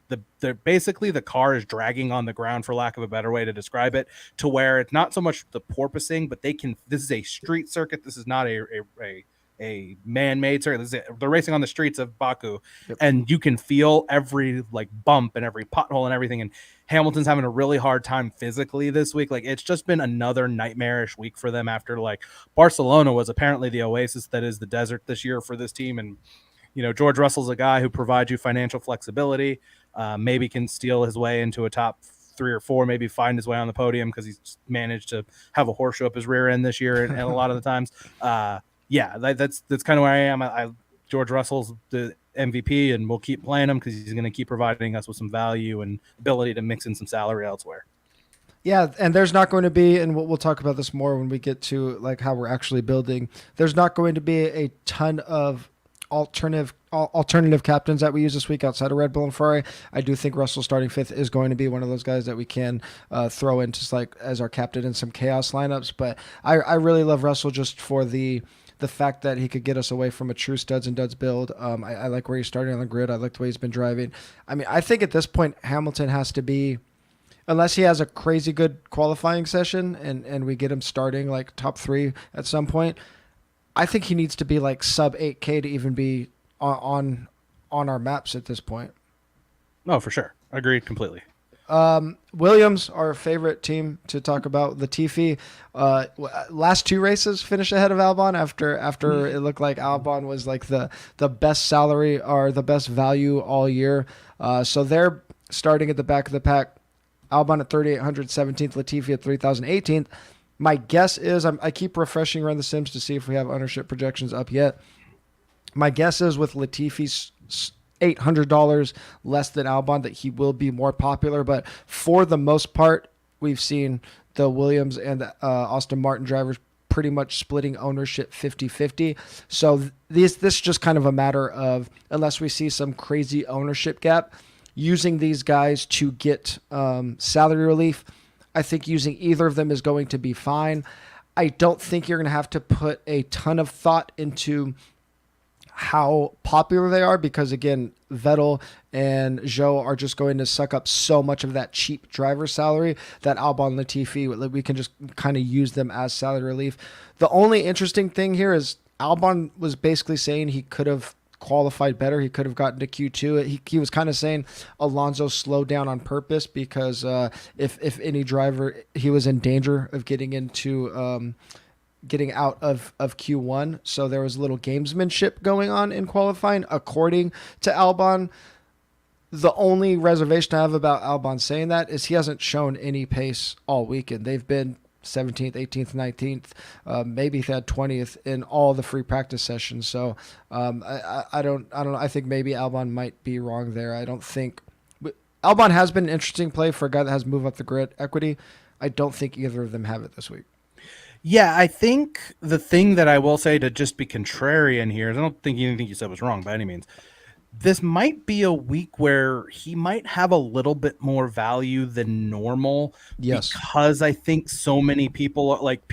basically the car is dragging on the ground, for lack of a better way to describe it, to where it's not so much the porpoising, but this is a street circuit. This is not a man-made circuit. They're racing on the streets of Baku, and you can feel every like bump and every pothole and everything. And Hamilton's having a really hard time physically this week. Like, it's just been another nightmarish week for them, after like Barcelona was apparently the oasis that is the desert this year for this team. And George Russell's a guy who provides you financial flexibility, maybe can steal his way into a top 3 or 4, maybe find his way on the podium because he's managed to have a horseshoe up his rear end this year, and a lot of the times. Yeah, that's kind of where I am. George Russell's the MVP, and we'll keep playing him because he's going to keep providing us with some value and ability to mix in some salary elsewhere. Yeah, and there's not going to be, and we'll talk about this more when we get to like how we're actually building. There's not going to be a ton of alternative captains that we use this week outside of Red Bull and Ferrari. I do think Russell starting 5th is going to be one of those guys that we can throw into like as our captain in some chaos lineups. But I really love Russell just for the fact that he could get us away from a true studs and duds build. I like where he's starting on the grid. I like the way he's been driving. I mean, I think at this point, Hamilton has to be, unless he has a crazy good qualifying session and we get him starting like top 3 at some point, I think he needs to be like sub 8K to even be on our maps at this point. Oh, for sure. Agreed completely. Williams, our favorite team to talk about. Latifi, last two races finished ahead of Albon after it looked like Albon was like the best salary or the best value all year. So they're starting at the back of the pack. Albon at 3,800, 17th. Latifi at 3,018th. My guess is I keep refreshing around the sims to see if we have ownership projections up yet. My guess is with Latifi's $800 less than Albon that he will be more popular. But for the most part, we've seen the Williams and Aston Martin drivers pretty much splitting ownership 50-50. So this is just kind of a matter of, unless we see some crazy ownership gap, using these guys to get salary relief. I think using either of them is going to be fine. I don't think you're going to have to put a ton of thought into how popular they are because, again, Vettel and Zhou are just going to suck up so much of that cheap driver salary that Albon, Latifi, we can just kind of use them as salary relief. The only interesting thing here is Albon was basically saying he could have qualified better. He could have gotten to Q2. He was kind of saying Alonso slowed down on purpose because if any driver, he was in danger of getting into getting out of Q1. So there was a little gamesmanship going on in qualifying, according to Albon. The only reservation I have about Albon saying that is he hasn't shown any pace all weekend. They've been 17th, 18th, 19th, maybe he had 20th in all the free practice sessions. So I don't know. I think maybe Albon might be wrong there. I don't think Albon has been an interesting play for a guy that has move up the grid equity. I don't think either of them have it this week. Yeah, I think the thing that I will say to just be contrarian here is I don't think anything you said was wrong by any means. This might be a week where he might have a little bit more value than normal. Yes. Because I think so many people like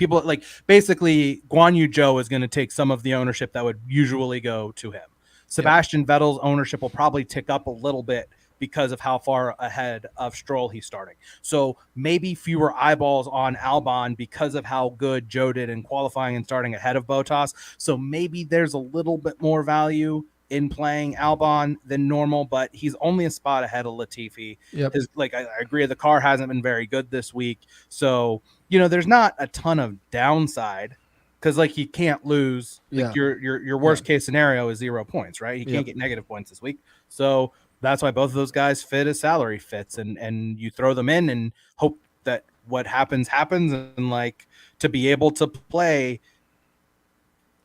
basically Guan Yu Zhou is going to take some of the ownership that would usually go to him. Sebastian Vettel's ownership will probably tick up a little bit because of how far ahead of Stroll he's starting. So maybe fewer eyeballs on Albon because of how good Zhou did in qualifying and starting ahead of Bottas. So maybe there's a little bit more value in playing Albon than normal, but he's only a spot ahead of Latifi. Yep. I agree, the car hasn't been very good this week. So, there's not a ton of downside because you can't lose. Yeah. Your worst case scenario is 0 points, right? You can't get negative points this week. So that's why both of those guys fit as salary fits, and you throw them in and hope that what happens, and to be able to play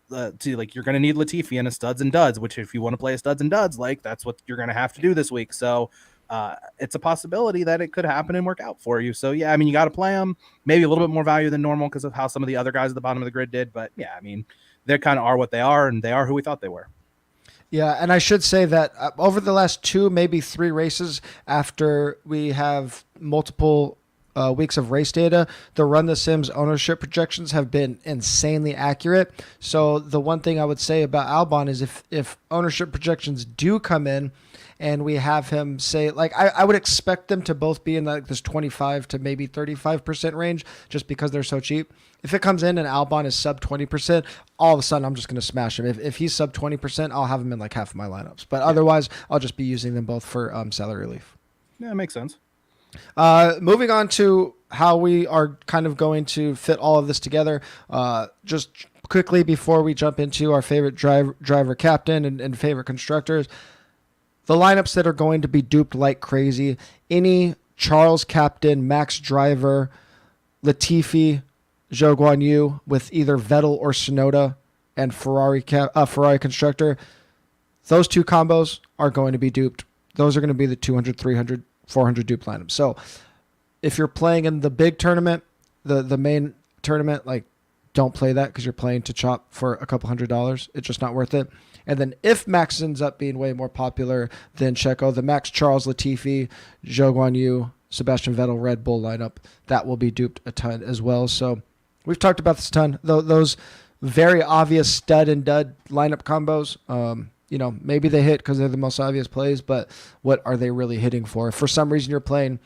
you're going to need Latifi in a studs and duds, which if you want to play a studs and duds, that's what you're going to have to do this week. So it's a possibility that it could happen and work out for you. So yeah, you got to play them, maybe a little bit more value than normal because of how some of the other guys at the bottom of the grid did. But yeah, they kind of are what they are, and they are who we thought they were. Yeah, and I should say that over the last 2, maybe 3 races after we have multiple weeks of race data, the Run the Sims ownership projections have been insanely accurate. So the one thing I would say about Albon is if ownership projections do come in and we have him say, I would expect them to both be in this 25 to maybe 35% range just because they're so cheap. If it comes in and Albon is sub 20%, all of a sudden I'm just going to smash him. If he's sub 20%, I'll have him in half of my lineups. But otherwise, I'll just be using them both for salary relief. Yeah, that makes sense. Moving on to how we are kind of going to fit all of this together. Just quickly before we jump into our favorite driver captain and favorite constructors, the lineups that are going to be duped like crazy. Any Charles captain, Max driver, Latifi, Zhou Guanyu with either Vettel or Tsunoda and Ferrari constructor. Those 2 combos are going to be duped. Those are going to be the 200, 300, 400 dupe lineups. So if you're playing in the big tournament, the main tournament, don't play that because you're playing to chop for a couple $100. It's just not worth it. And then if Max ends up being way more popular than Checo, the Max, Charles, Latifi, Zhou Guanyu, Sebastian Vettel, Red Bull lineup, that will be duped a ton as well. So we've talked about this a ton. Those very obvious stud and dud lineup combos, maybe they hit because they're the most obvious plays, but what are they really hitting for? If for some reason you're playing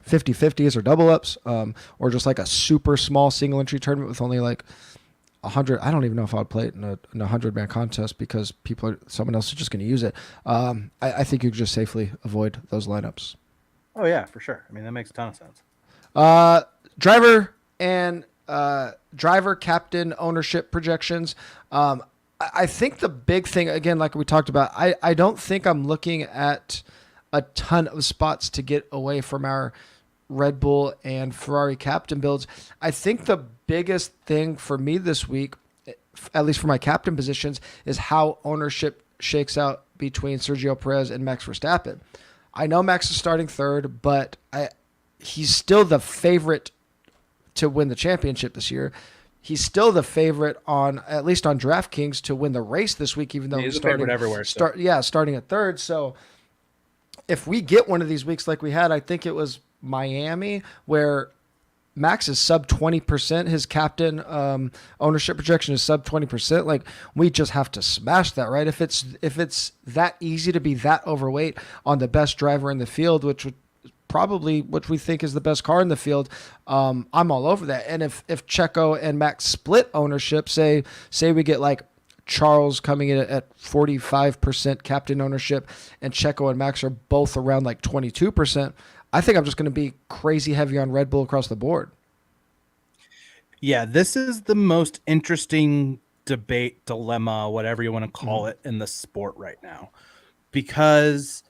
50-50s or double ups, or just a super small single entry tournament with only 100. I don't even know if I'd play it in a 100-man contest because someone else is just going to use it. I think you could just safely avoid those lineups. Oh yeah, for sure. I mean, that makes a ton of sense. Driver and driver captain ownership projections. I think the big thing, again, like we talked about, I don't think I'm looking at a ton of spots to get away from our Red Bull and Ferrari captain builds. I think the biggest thing for me this week, at least for my captain positions, is how ownership shakes out between Sergio Perez and Max Verstappen. I know Max is starting third, but he's still the favorite to win the championship this year. He's still the favorite at least on DraftKings to win the race this week, even though He's he's a favorite everywhere. Starting at third. So if we get one of these weeks like we had, I think it was Miami, where Max is sub 20%. His captain ownership projection is sub 20%. Like, we just have to smash that, right? If it's that easy to be that overweight on the best driver in the field, which we think is the best car in the field, I'm all over that. And if Checo and Max split ownership, say we get like Charles coming in at 45% captain ownership and Checo and Max are both around like 22%, I think I'm just going to be crazy heavy on Red Bull across the board. Yeah, this is the most interesting debate, dilemma, whatever you want to call it, in the sport right now. Because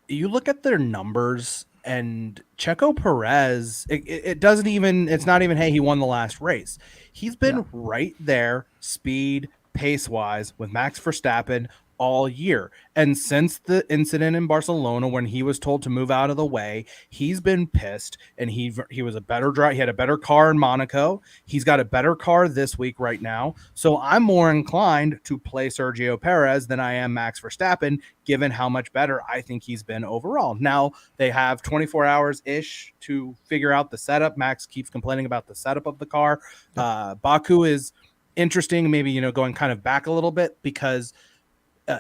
you look at their numbers, and Checo Perez, it's not even, hey, he won the last race. He's been right there, speed, pace-wise, with Max Verstappen all year. And since the incident in Barcelona, when he was told to move out of the way, he's been pissed, and he was a better driver. He had a better car in Monaco. He's got a better car this week right now. So I'm more inclined to play Sergio Perez than I am Max Verstappen, given how much better I think he's been overall. Now they have 24 hours-ish to figure out the setup. Max keeps complaining about the setup of the car. Baku is interesting, maybe, going kind of back a little bit, because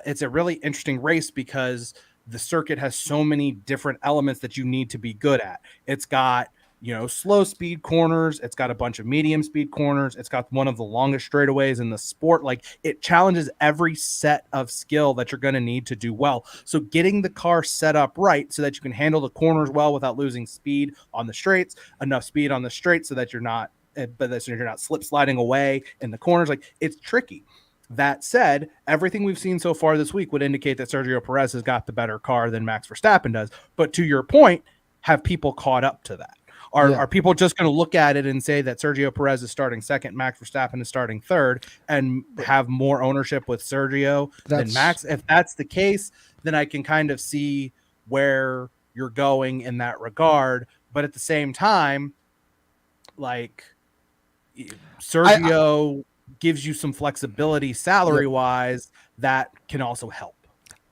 it's a really interesting race because the circuit has so many different elements that you need to be good at. It's got, slow speed corners. It's got a bunch of medium speed corners. It's got one of the longest straightaways in the sport. Like, it challenges every set of skill that you're going to need to do well. So getting the car set up right so that you can handle the corners well without losing speed on the straights, enough speed on the straights so that you're not slip sliding away in the corners. Like, it's tricky. That said, everything we've seen so far this week would indicate that Sergio Perez has got the better car than Max Verstappen does. But to your point, have people caught up to that? Are people just going to look at it and say that Sergio Perez is starting second, Max Verstappen is starting third, and have more ownership with Sergio than Max? If that's the case, then I can kind of see where you're going in that regard. But at the same time, like, Sergio gives you some flexibility salary wise that can also help.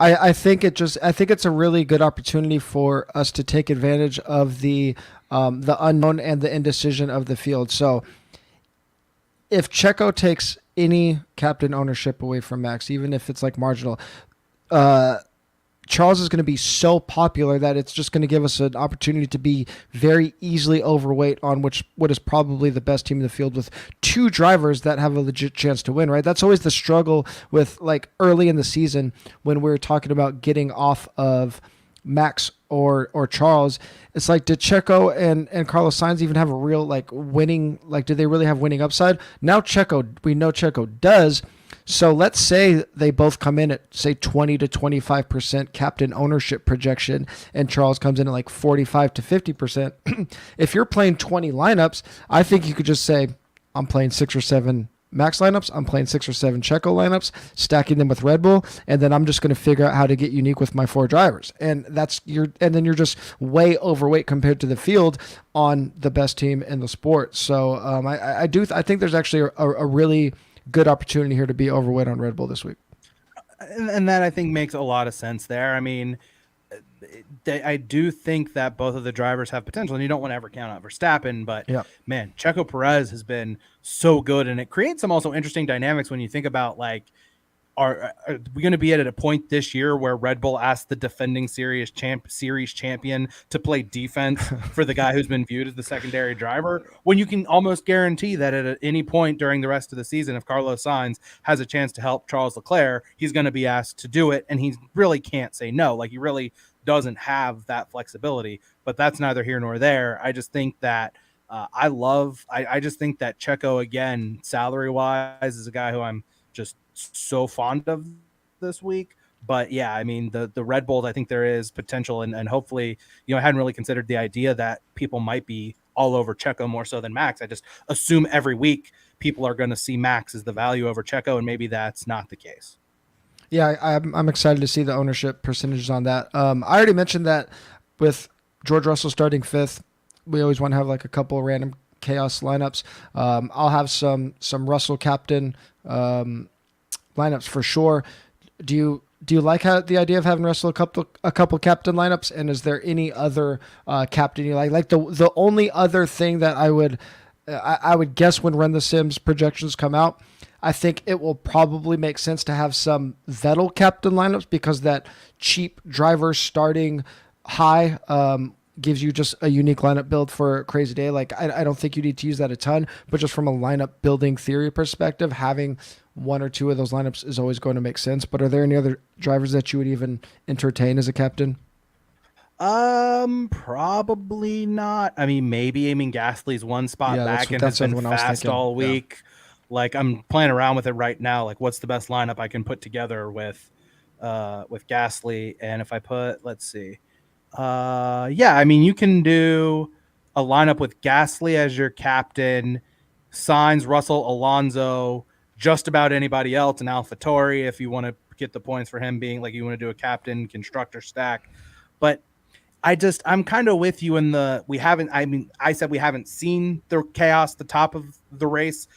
I think it's a really good opportunity for us to take advantage of the unknown and the indecision of the field. So if Checo takes any captain ownership away from Max, even if it's like marginal, Charles is going to be so popular that it's just going to give us an opportunity to be very easily overweight on what is probably the best team in the field with two drivers that have a legit chance to win, right? That's always the struggle with, like, early in the season when we're talking about getting off of Max or Charles. It's like, did Checo and Carlos Sainz even have a real, like, winning, like, did they really have winning upside? Now we know Checo does. So let's say they both come in at, say, 20 to 25% captain ownership projection, and Charles comes in at like 45 to 50%. If you're playing 20 lineups, I think you could just say, I'm playing 6 or 7 Max lineups, I'm playing 6 or 7 Checo lineups, stacking them with Red Bull, and then I'm just going to figure out how to get unique with my 4 drivers. And then you're just way overweight compared to the field on the best team in the sport. So I think there's actually a really good opportunity here to be overweight on Red Bull this week. And that, I think, makes a lot of sense there. I mean, I do think that both of the drivers have potential, and you don't want to ever count out Verstappen, but man, Checo Perez has been so good, and it creates some also interesting dynamics when you think about, like, are we going to be at a point this year where Red Bull asked the defending series champion to play defense for the guy who's been viewed as the secondary driver, when you can almost guarantee that at any point during the rest of the season, if Carlos Sainz has a chance to help Charles Leclerc, he's going to be asked to do it, and he really can't say no. Like, he really doesn't have that flexibility, but that's neither here nor there. I just think that I just think that Checo, again, salary wise, is a guy who I'm just so fond of this week. But yeah, I mean, the Red Bulls, I think there is potential, and hopefully, I hadn't really considered the idea that people might be all over Checo more so than Max. I just assume every week people are going to see Max as the value over Checo, and maybe that's not the case. Yeah, I'm excited to see the ownership percentages on that. I already mentioned that with George Russell starting 5th, we always want to have like a couple of random chaos lineups. I'll have some Russell captain lineups for sure. Do you like the idea of having Russell a couple captain lineups? And is there any other captain you like? Like the only other thing that I would guess when Run the Sims projections come out, I think it will probably make sense to have some Vettel captain lineups, because that cheap driver starting high gives you just a unique lineup build for a crazy day. Like, I don't think you need to use that a ton, but just from a lineup building theory perspective, having one or two of those lineups is always going to make sense. But are there any other drivers that you would even entertain as a captain? Probably not. I mean, maybe. I mean, Gasly's one spot back and has been fast all week. Yeah. Like, I'm playing around with it right now. Like, what's the best lineup I can put together with Gasly? And if I put, let's see. Yeah, I mean, you can do a lineup with Gasly as your captain, Sainz, Russell, Alonso, just about anybody else, and AlphaTauri if you want to get the points for him being like, you want to do a captain constructor stack. But I'm kind of with you in I said we haven't seen the chaos, the top of the race.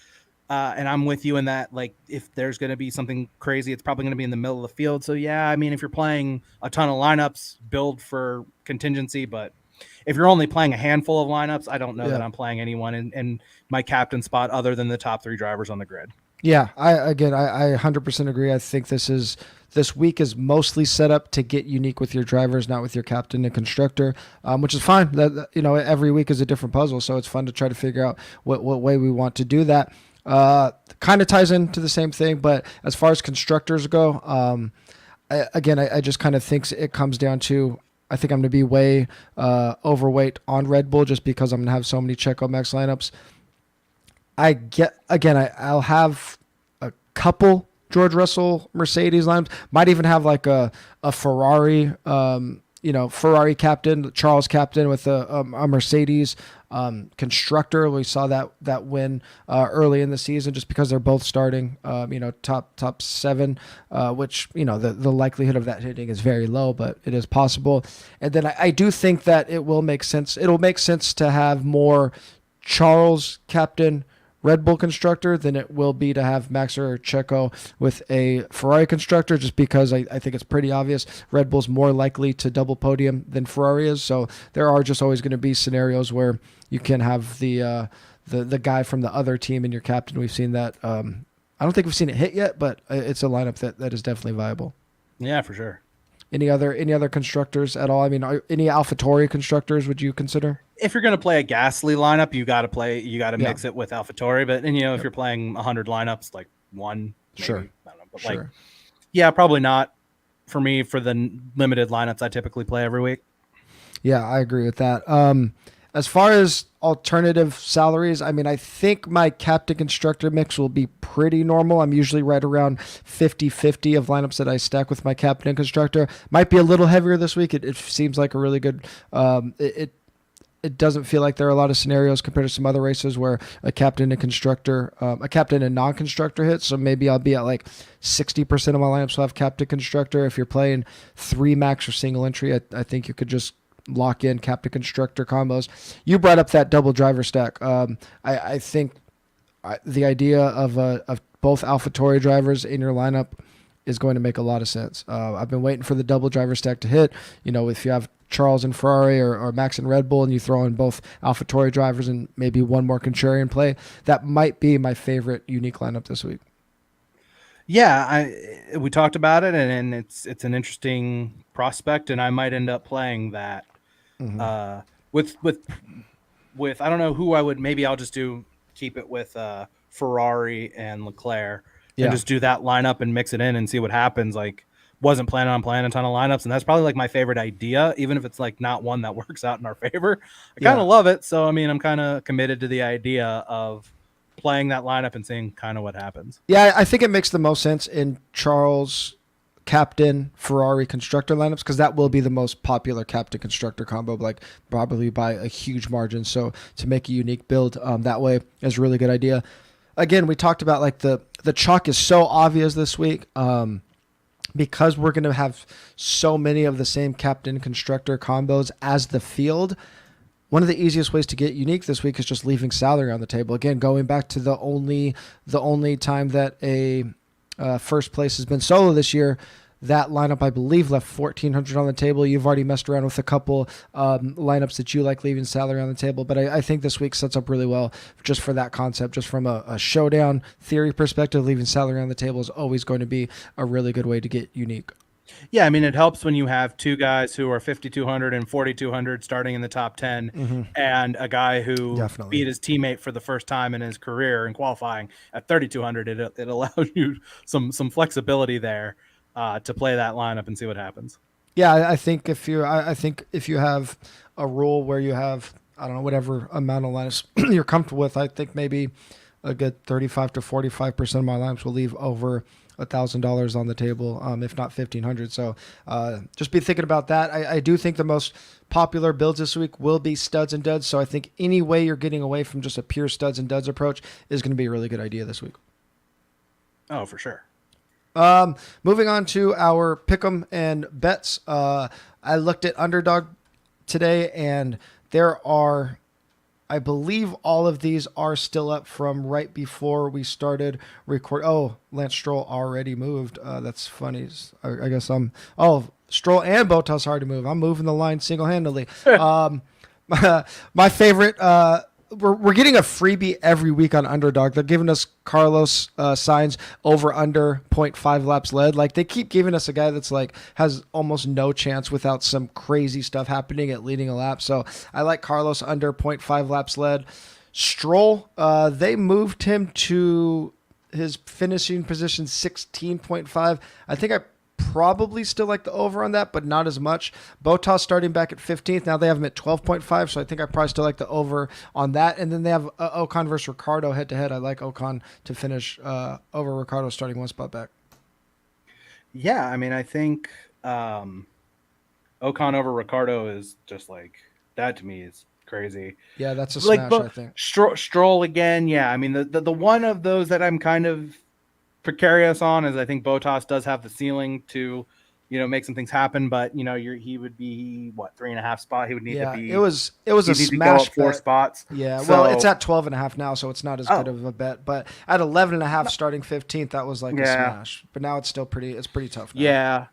And I'm with you in that, like, if there's going to be something crazy, it's probably going to be in the middle of the field. So, yeah, I mean, if you're playing a ton of lineups, build for contingency. But if you're only playing a handful of lineups, I don't know that I'm playing anyone in my captain spot other than the top 3 drivers on the grid. Yeah, I 100% agree. I think this week is mostly set up to get unique with your drivers, not with your captain and constructor, which is fine. That, every week is a different puzzle, so it's fun to try to figure out what way we want to do that. Kind of ties into the same thing, but as far as constructors go, I just kind of think it comes down to, I think I'm going to be way overweight on Red Bull just because I'm going to have so many Checo Max lineups. I'll have a couple George Russell Mercedes lineups. Might even have like a Ferrari, Ferrari captain, Charles captain with a Mercedes constructor. We saw that win early in the season just because they're both starting, top 7, which, the likelihood of that hitting is very low, but it is possible. And then I do think that it will make sense. It'll make sense to have more Charles captain Red Bull constructor than it will be to have Max or Checo with a Ferrari constructor, just because I think it's pretty obvious Red Bull's more likely to double podium than Ferrari is. So there are just always going to be scenarios where you can have the guy from the other team in your captain. We've seen that. I don't think we've seen it hit yet, but it's a lineup that is definitely viable. Yeah, for sure. Any other constructors at all? I mean, any AlphaTauri constructors would you consider? If you're going to play a Gasly lineup, you got to mix it with AlphaTauri. But if you're playing 100 lineups, like one, maybe, sure, I don't know, but yeah, probably not for me for the limited lineups I typically play every week. Yeah, I agree with that. As far as alternative salaries, I mean, I think my captain constructor mix will be pretty normal. I'm usually right around 50-50 of lineups that I stack with my captain and constructor. Might be a little heavier this week. It seems like a really good. It doesn't feel like there are a lot of scenarios compared to some other races where a captain and non-constructor hits. So maybe I'll be at like 60% of my lineups will have captain constructor. If you're playing 3 max or single entry, I think you could just lock in captain constructor combos. You brought up that double driver stack. I think the idea of both AlphaTauri drivers in your lineup is going to make a lot of sense. I've been waiting for the double driver stack to hit. If you have Charles and Ferrari or Max and Red Bull and you throw in both AlphaTauri drivers and maybe one more contrarian play, that might be my favorite unique lineup this week. Yeah, we talked about it, and it's an interesting prospect, and I might end up playing that Hmm. uh, with with with I don't know who I would. Maybe I'll just keep it with Ferrari and Leclerc, and Yeah. just do that lineup and mix it in and see what happens. Like, wasn't planning on playing a ton of lineups, and that's probably like my favorite idea, even if it's like not one that works out in our favor. I kind Yeah. of love it, so I mean, I'm kind of committed to the idea of playing that lineup and seeing kind of what happens. Yeah, I think it makes the most sense in Charles captain Ferrari constructor lineups because that will be the most popular captain constructor combo, like probably by a huge margin. So to make a unique build that way is a really good idea. Again, we talked about like the chalk is so obvious this week. Because we're going to have so many of the same captain constructor combos as the field, one of the easiest ways to get unique this week is just leaving salary on the table. Again, going back to the only time that a first place has been solo this year, that lineup I believe left 1,400 on the table. You've already messed around with a couple lineups that you like leaving salary on the table, but I think this week sets up really well just for that concept. Just from a showdown theory perspective, leaving salary on the table is always going to be a really good way to get unique. Yeah, I mean, it helps when you have two guys who are 5,200 and 4,200 starting in the top 10, Mm-hmm. and a guy who Definitely. beat his teammate for the first time in his career in qualifying at 3,200. It allows you some flexibility there to play that lineup and see what happens. Yeah, I think if you have a rule where you have, I don't know, whatever amount of lineups you're comfortable with, I think maybe a good 35 to 45% of my lineups will leave over $1,000 on the table, if not 1,500. So just be thinking about that. I do think the most popular builds this week will be studs and duds. So I think any way you're getting away from just a pure studs and duds approach is going to be a really good idea this week. Oh, for sure. Moving on to our pick'em and bets. I looked at Underdog today, and there are, I believe, all of these are still up from right before we started record. Oh, Lance Stroll already moved. That's funny. I guess I'm. Oh, Stroll and Bottas already moved. I'm moving the line single handedly. My favorite. We're getting a freebie every week on Underdog. They're giving us Carlos Sainz over under zero point 0.5 laps led. Like they keep giving us a guy that's like has almost no chance without some crazy stuff happening at leading a lap. So I like Carlos under zero point 0.5 laps led. Stroll, they moved him to his finishing position 16.5. I think I probably still like the over on that, but not as much. Bottas starting back at 15th. Now they have him at 12.5, so I think I probably still like the over on that. And then they have Ocon versus Ricardo head to head. I like Ocon to finish over Ricardo starting one spot back. Yeah, I mean, I think Ocon over Ricardo is just like that to me is crazy. Yeah, that's a Like, smash, I but think. Stroll again. Yeah, I mean, the one of those that I'm kind of precarious on is I think Bottas does have the ceiling to, make some things happen, but he would be what 3.5 spot. He would need to Yeah, be. it was a He'd need to go smash up 4 bet. spots. Yeah, well, it's So, at 12.5 now, so it's not as good of a bet. But at 11.5 starting 15th, that was like a yeah, smash. But now it's still pretty tough now.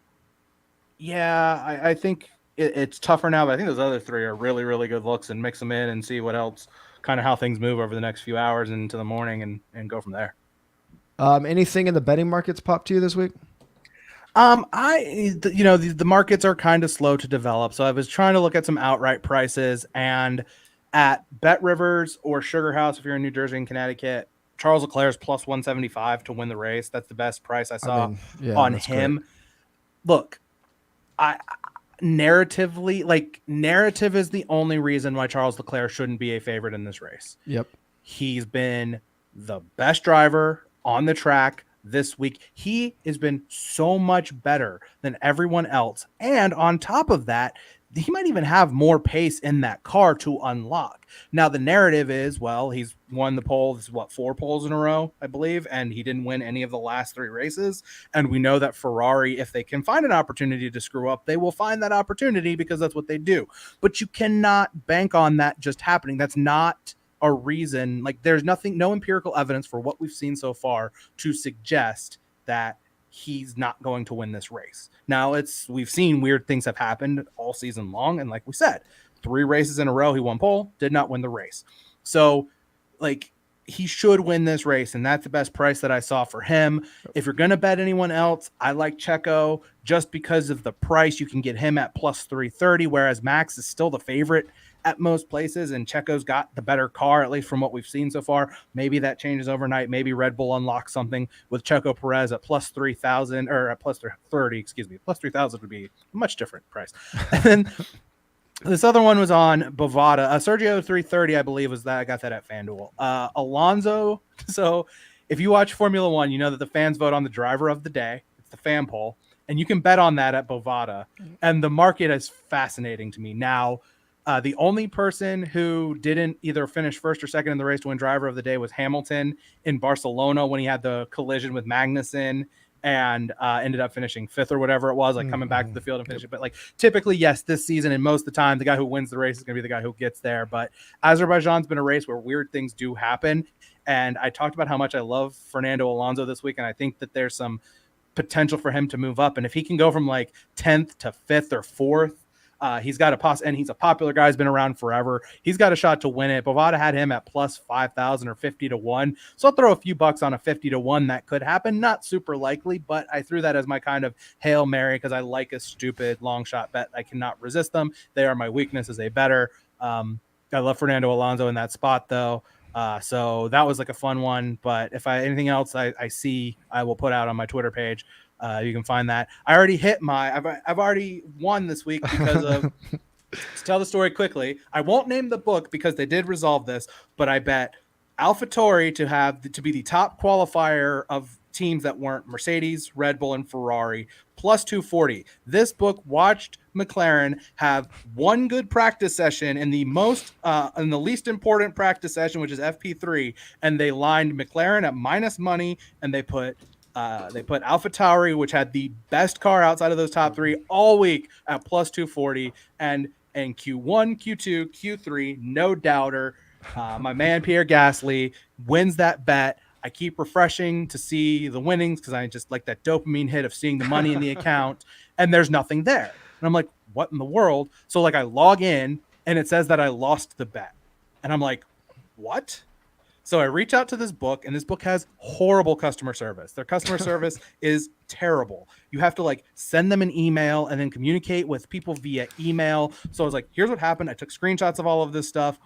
yeah. I think it's tougher now, but I think those other three are really, really good looks, and mix them in and see what else, kind of how things move over the next few hours into the morning, and go from there. Anything in the betting markets pop to you this week? The markets are kind of slow to develop, so I was trying to look at some outright prices, and at Bet Rivers or Sugar House, if you're in New Jersey and Connecticut, Charles Leclerc is plus 175 to win the race. That's the best price I I saw mean, yeah, on that's great. him. Look, I narratively, like, narrative is the only reason why Charles Leclerc shouldn't be a favorite in this race. Yep. He's been the best driver on the track this week. He has been so much better than everyone else. And on top of that, he might even have more pace in that car to unlock. Now, the narrative is, well, he's won the pole. This is what, 4 poles in a row, I believe, and he didn't win any of the last 3 races. And we know that Ferrari, if they can find an opportunity to screw up, they will find that opportunity because that's what they do. But you cannot bank on that just happening. That's not a reason. Like, there's no empirical evidence for what we've seen so far to suggest that he's not going to win this race. Now, we've seen weird things have happened all season long, and like we said, 3 races in a row he won pole, did not win the race. So, like, he should win this race, and that's the best price that I saw for him. If you're going to bet anyone else, I like Checo just because of the price. You can get him at plus 330, whereas Max is still the favorite at most places, and Checo's got the better car, at least from what we've seen so far. Maybe that changes overnight. Maybe Red Bull unlocks something with Checo Perez at plus 3,000 or at plus 30, excuse me. Plus 3,000 would be a much different price. And then this other one was on Bovada. Sergio 330, I believe, was that. I got that at FanDuel. Alonso. So if you watch Formula One, you know that the fans vote on the driver of the day. It's the fan poll. And you can bet on that at Bovada. And the market is fascinating to me. Now, the only person who didn't either finish first or second in the race to win driver of the day was Hamilton in Barcelona when he had the collision with Magnussen and ended up finishing fifth or whatever it was, like coming back to the field and finishing. But like typically, yes, this season and most of the time, the guy who wins the race is going to be the guy who gets there. But Azerbaijan's been a race where weird things do happen. And I talked about how much I love Fernando Alonso this week. And I think that there's some potential for him to move up. And if he can go from like 10th to 5th or 4th, he's got and he's a popular guy. He's been around forever. He's got a shot to win it. Bovada had him at plus 5,000 or 50 to 1. So I'll throw a few bucks on a 50 to 1. That could happen. Not super likely, but I threw that as my kind of Hail Mary because I like a stupid long shot bet. I cannot resist them. They are my weakness as a bettor. I love Fernando Alonso in that spot though. So that was like a fun one, but if anything else I see, I will put out on my Twitter page. You can find that. I already hit I've already won this week because of, to tell the story quickly, I won't name the book because they did resolve this, but I bet AlphaTauri to be the top qualifier of teams that weren't Mercedes, Red Bull, and Ferrari, plus 240. This book watched McLaren have one good practice session in the least important practice session, which is FP3, and they lined McLaren at minus money, and they put AlphaTauri, which had the best car outside of those top three all week, at plus 240, and Q1, Q2, Q3, no doubter. My man Pierre Gasly wins that bet. I keep refreshing to see the winnings because I just like that dopamine hit of seeing the money in the account, and there's nothing there. And I'm like, what in the world? So like I log in and it says that I lost the bet. And I'm like, what? So I reach out to this book, and this book has horrible customer service. Their customer service is terrible. You have to like send them an email and then communicate with people via email. So I was like, here's what happened. I took screenshots of all of this stuff,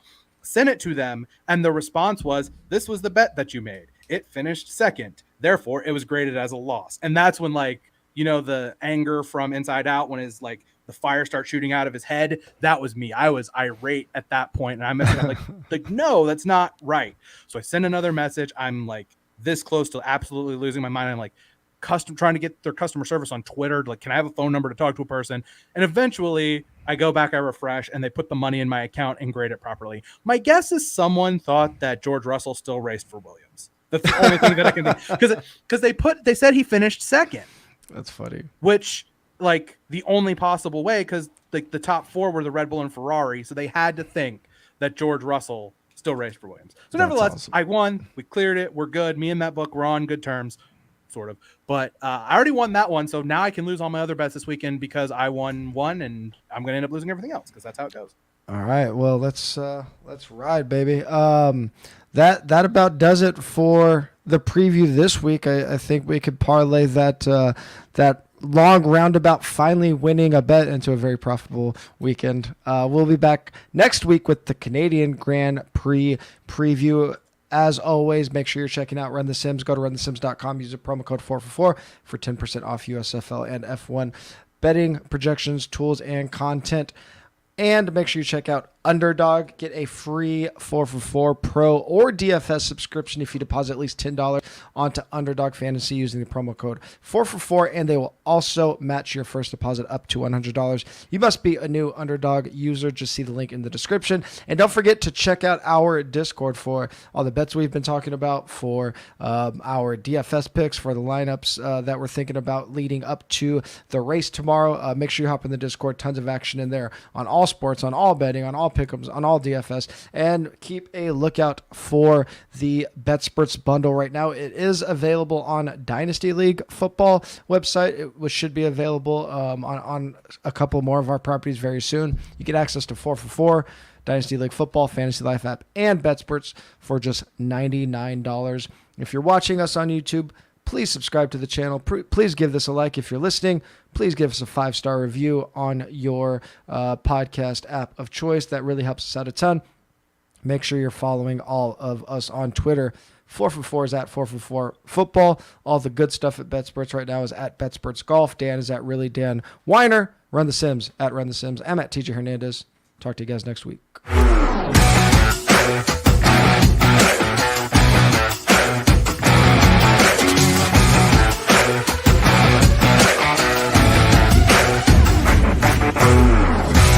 sent it to them, and the response was, this was the bet that you made. It finished second. Therefore, it was graded as a loss. And that's when like, you know, the anger from Inside Out, when his like the fire starts shooting out of his head, that was me. I was irate at that point, and I messaged him like, no, that's not right. So I send another message. I'm like this close to absolutely losing my mind. I'm like trying to get their customer service on Twitter. Like, can I have a phone number to talk to a person? And eventually I go back, I refresh, and they put the money in my account and grade it properly. My guess is someone thought that George Russell still raced for Williams. That's the only thing that I can think, because they said he finished second. That's funny. Which, like, the only possible way, because like the top four were the Red Bull and Ferrari, so they had to think that George Russell still raced for Williams. So nevertheless, awesome. I won. We cleared it. We're good. Me and that book were on good terms, sort of. But I already won that one, so now I can lose all my other bets this weekend because I won one, and I'm going to end up losing everything else because that's how it goes. All right. Well, let's ride, baby. That about does it for the preview this week. I think we could parlay that long roundabout finally winning a bet into a very profitable weekend. We'll be back next week with the Canadian Grand Prix preview. As always, make sure you're checking out Run the Sims. Go to runthesims.com. Use the promo code 4for4 for 10% off USFL and F1 betting, projections, tools, and content. And make sure you check out Underdog. Get a free 4for4 Pro or DFS subscription if you deposit at least $10 onto Underdog Fantasy using the promo code 4for4, and they will also match your first deposit up to $100. You must be a new Underdog user. Just see the link in the description. And don't forget to check out our Discord for all the bets we've been talking about, for our DFS picks, for the lineups that we're thinking about leading up to the race tomorrow. Make sure you hop in the Discord. Tons of action in there on all sports, on all betting, on all pick'ems, on all DFS, and keep a lookout for the BetSperts bundle right now. It is available on Dynasty League football website. It should be available on a couple more of our properties very soon. You get access to 4for4, Dynasty League Football, Fantasy Life app, and BetSports for just $99. If you're watching us on YouTube, please subscribe to the channel. Please give this a like. If you're listening, please give us a 5-star review on your podcast app of choice. That really helps us out a ton. Make sure you're following all of us on Twitter. 4for4 is at 4for4football. All the good stuff at BetSports right now is at BetSports Golf. Dan is at Really Dan Weiner. Run the Sims at Run the Sims. I'm at TJ Hernandez. Talk to you guys next week.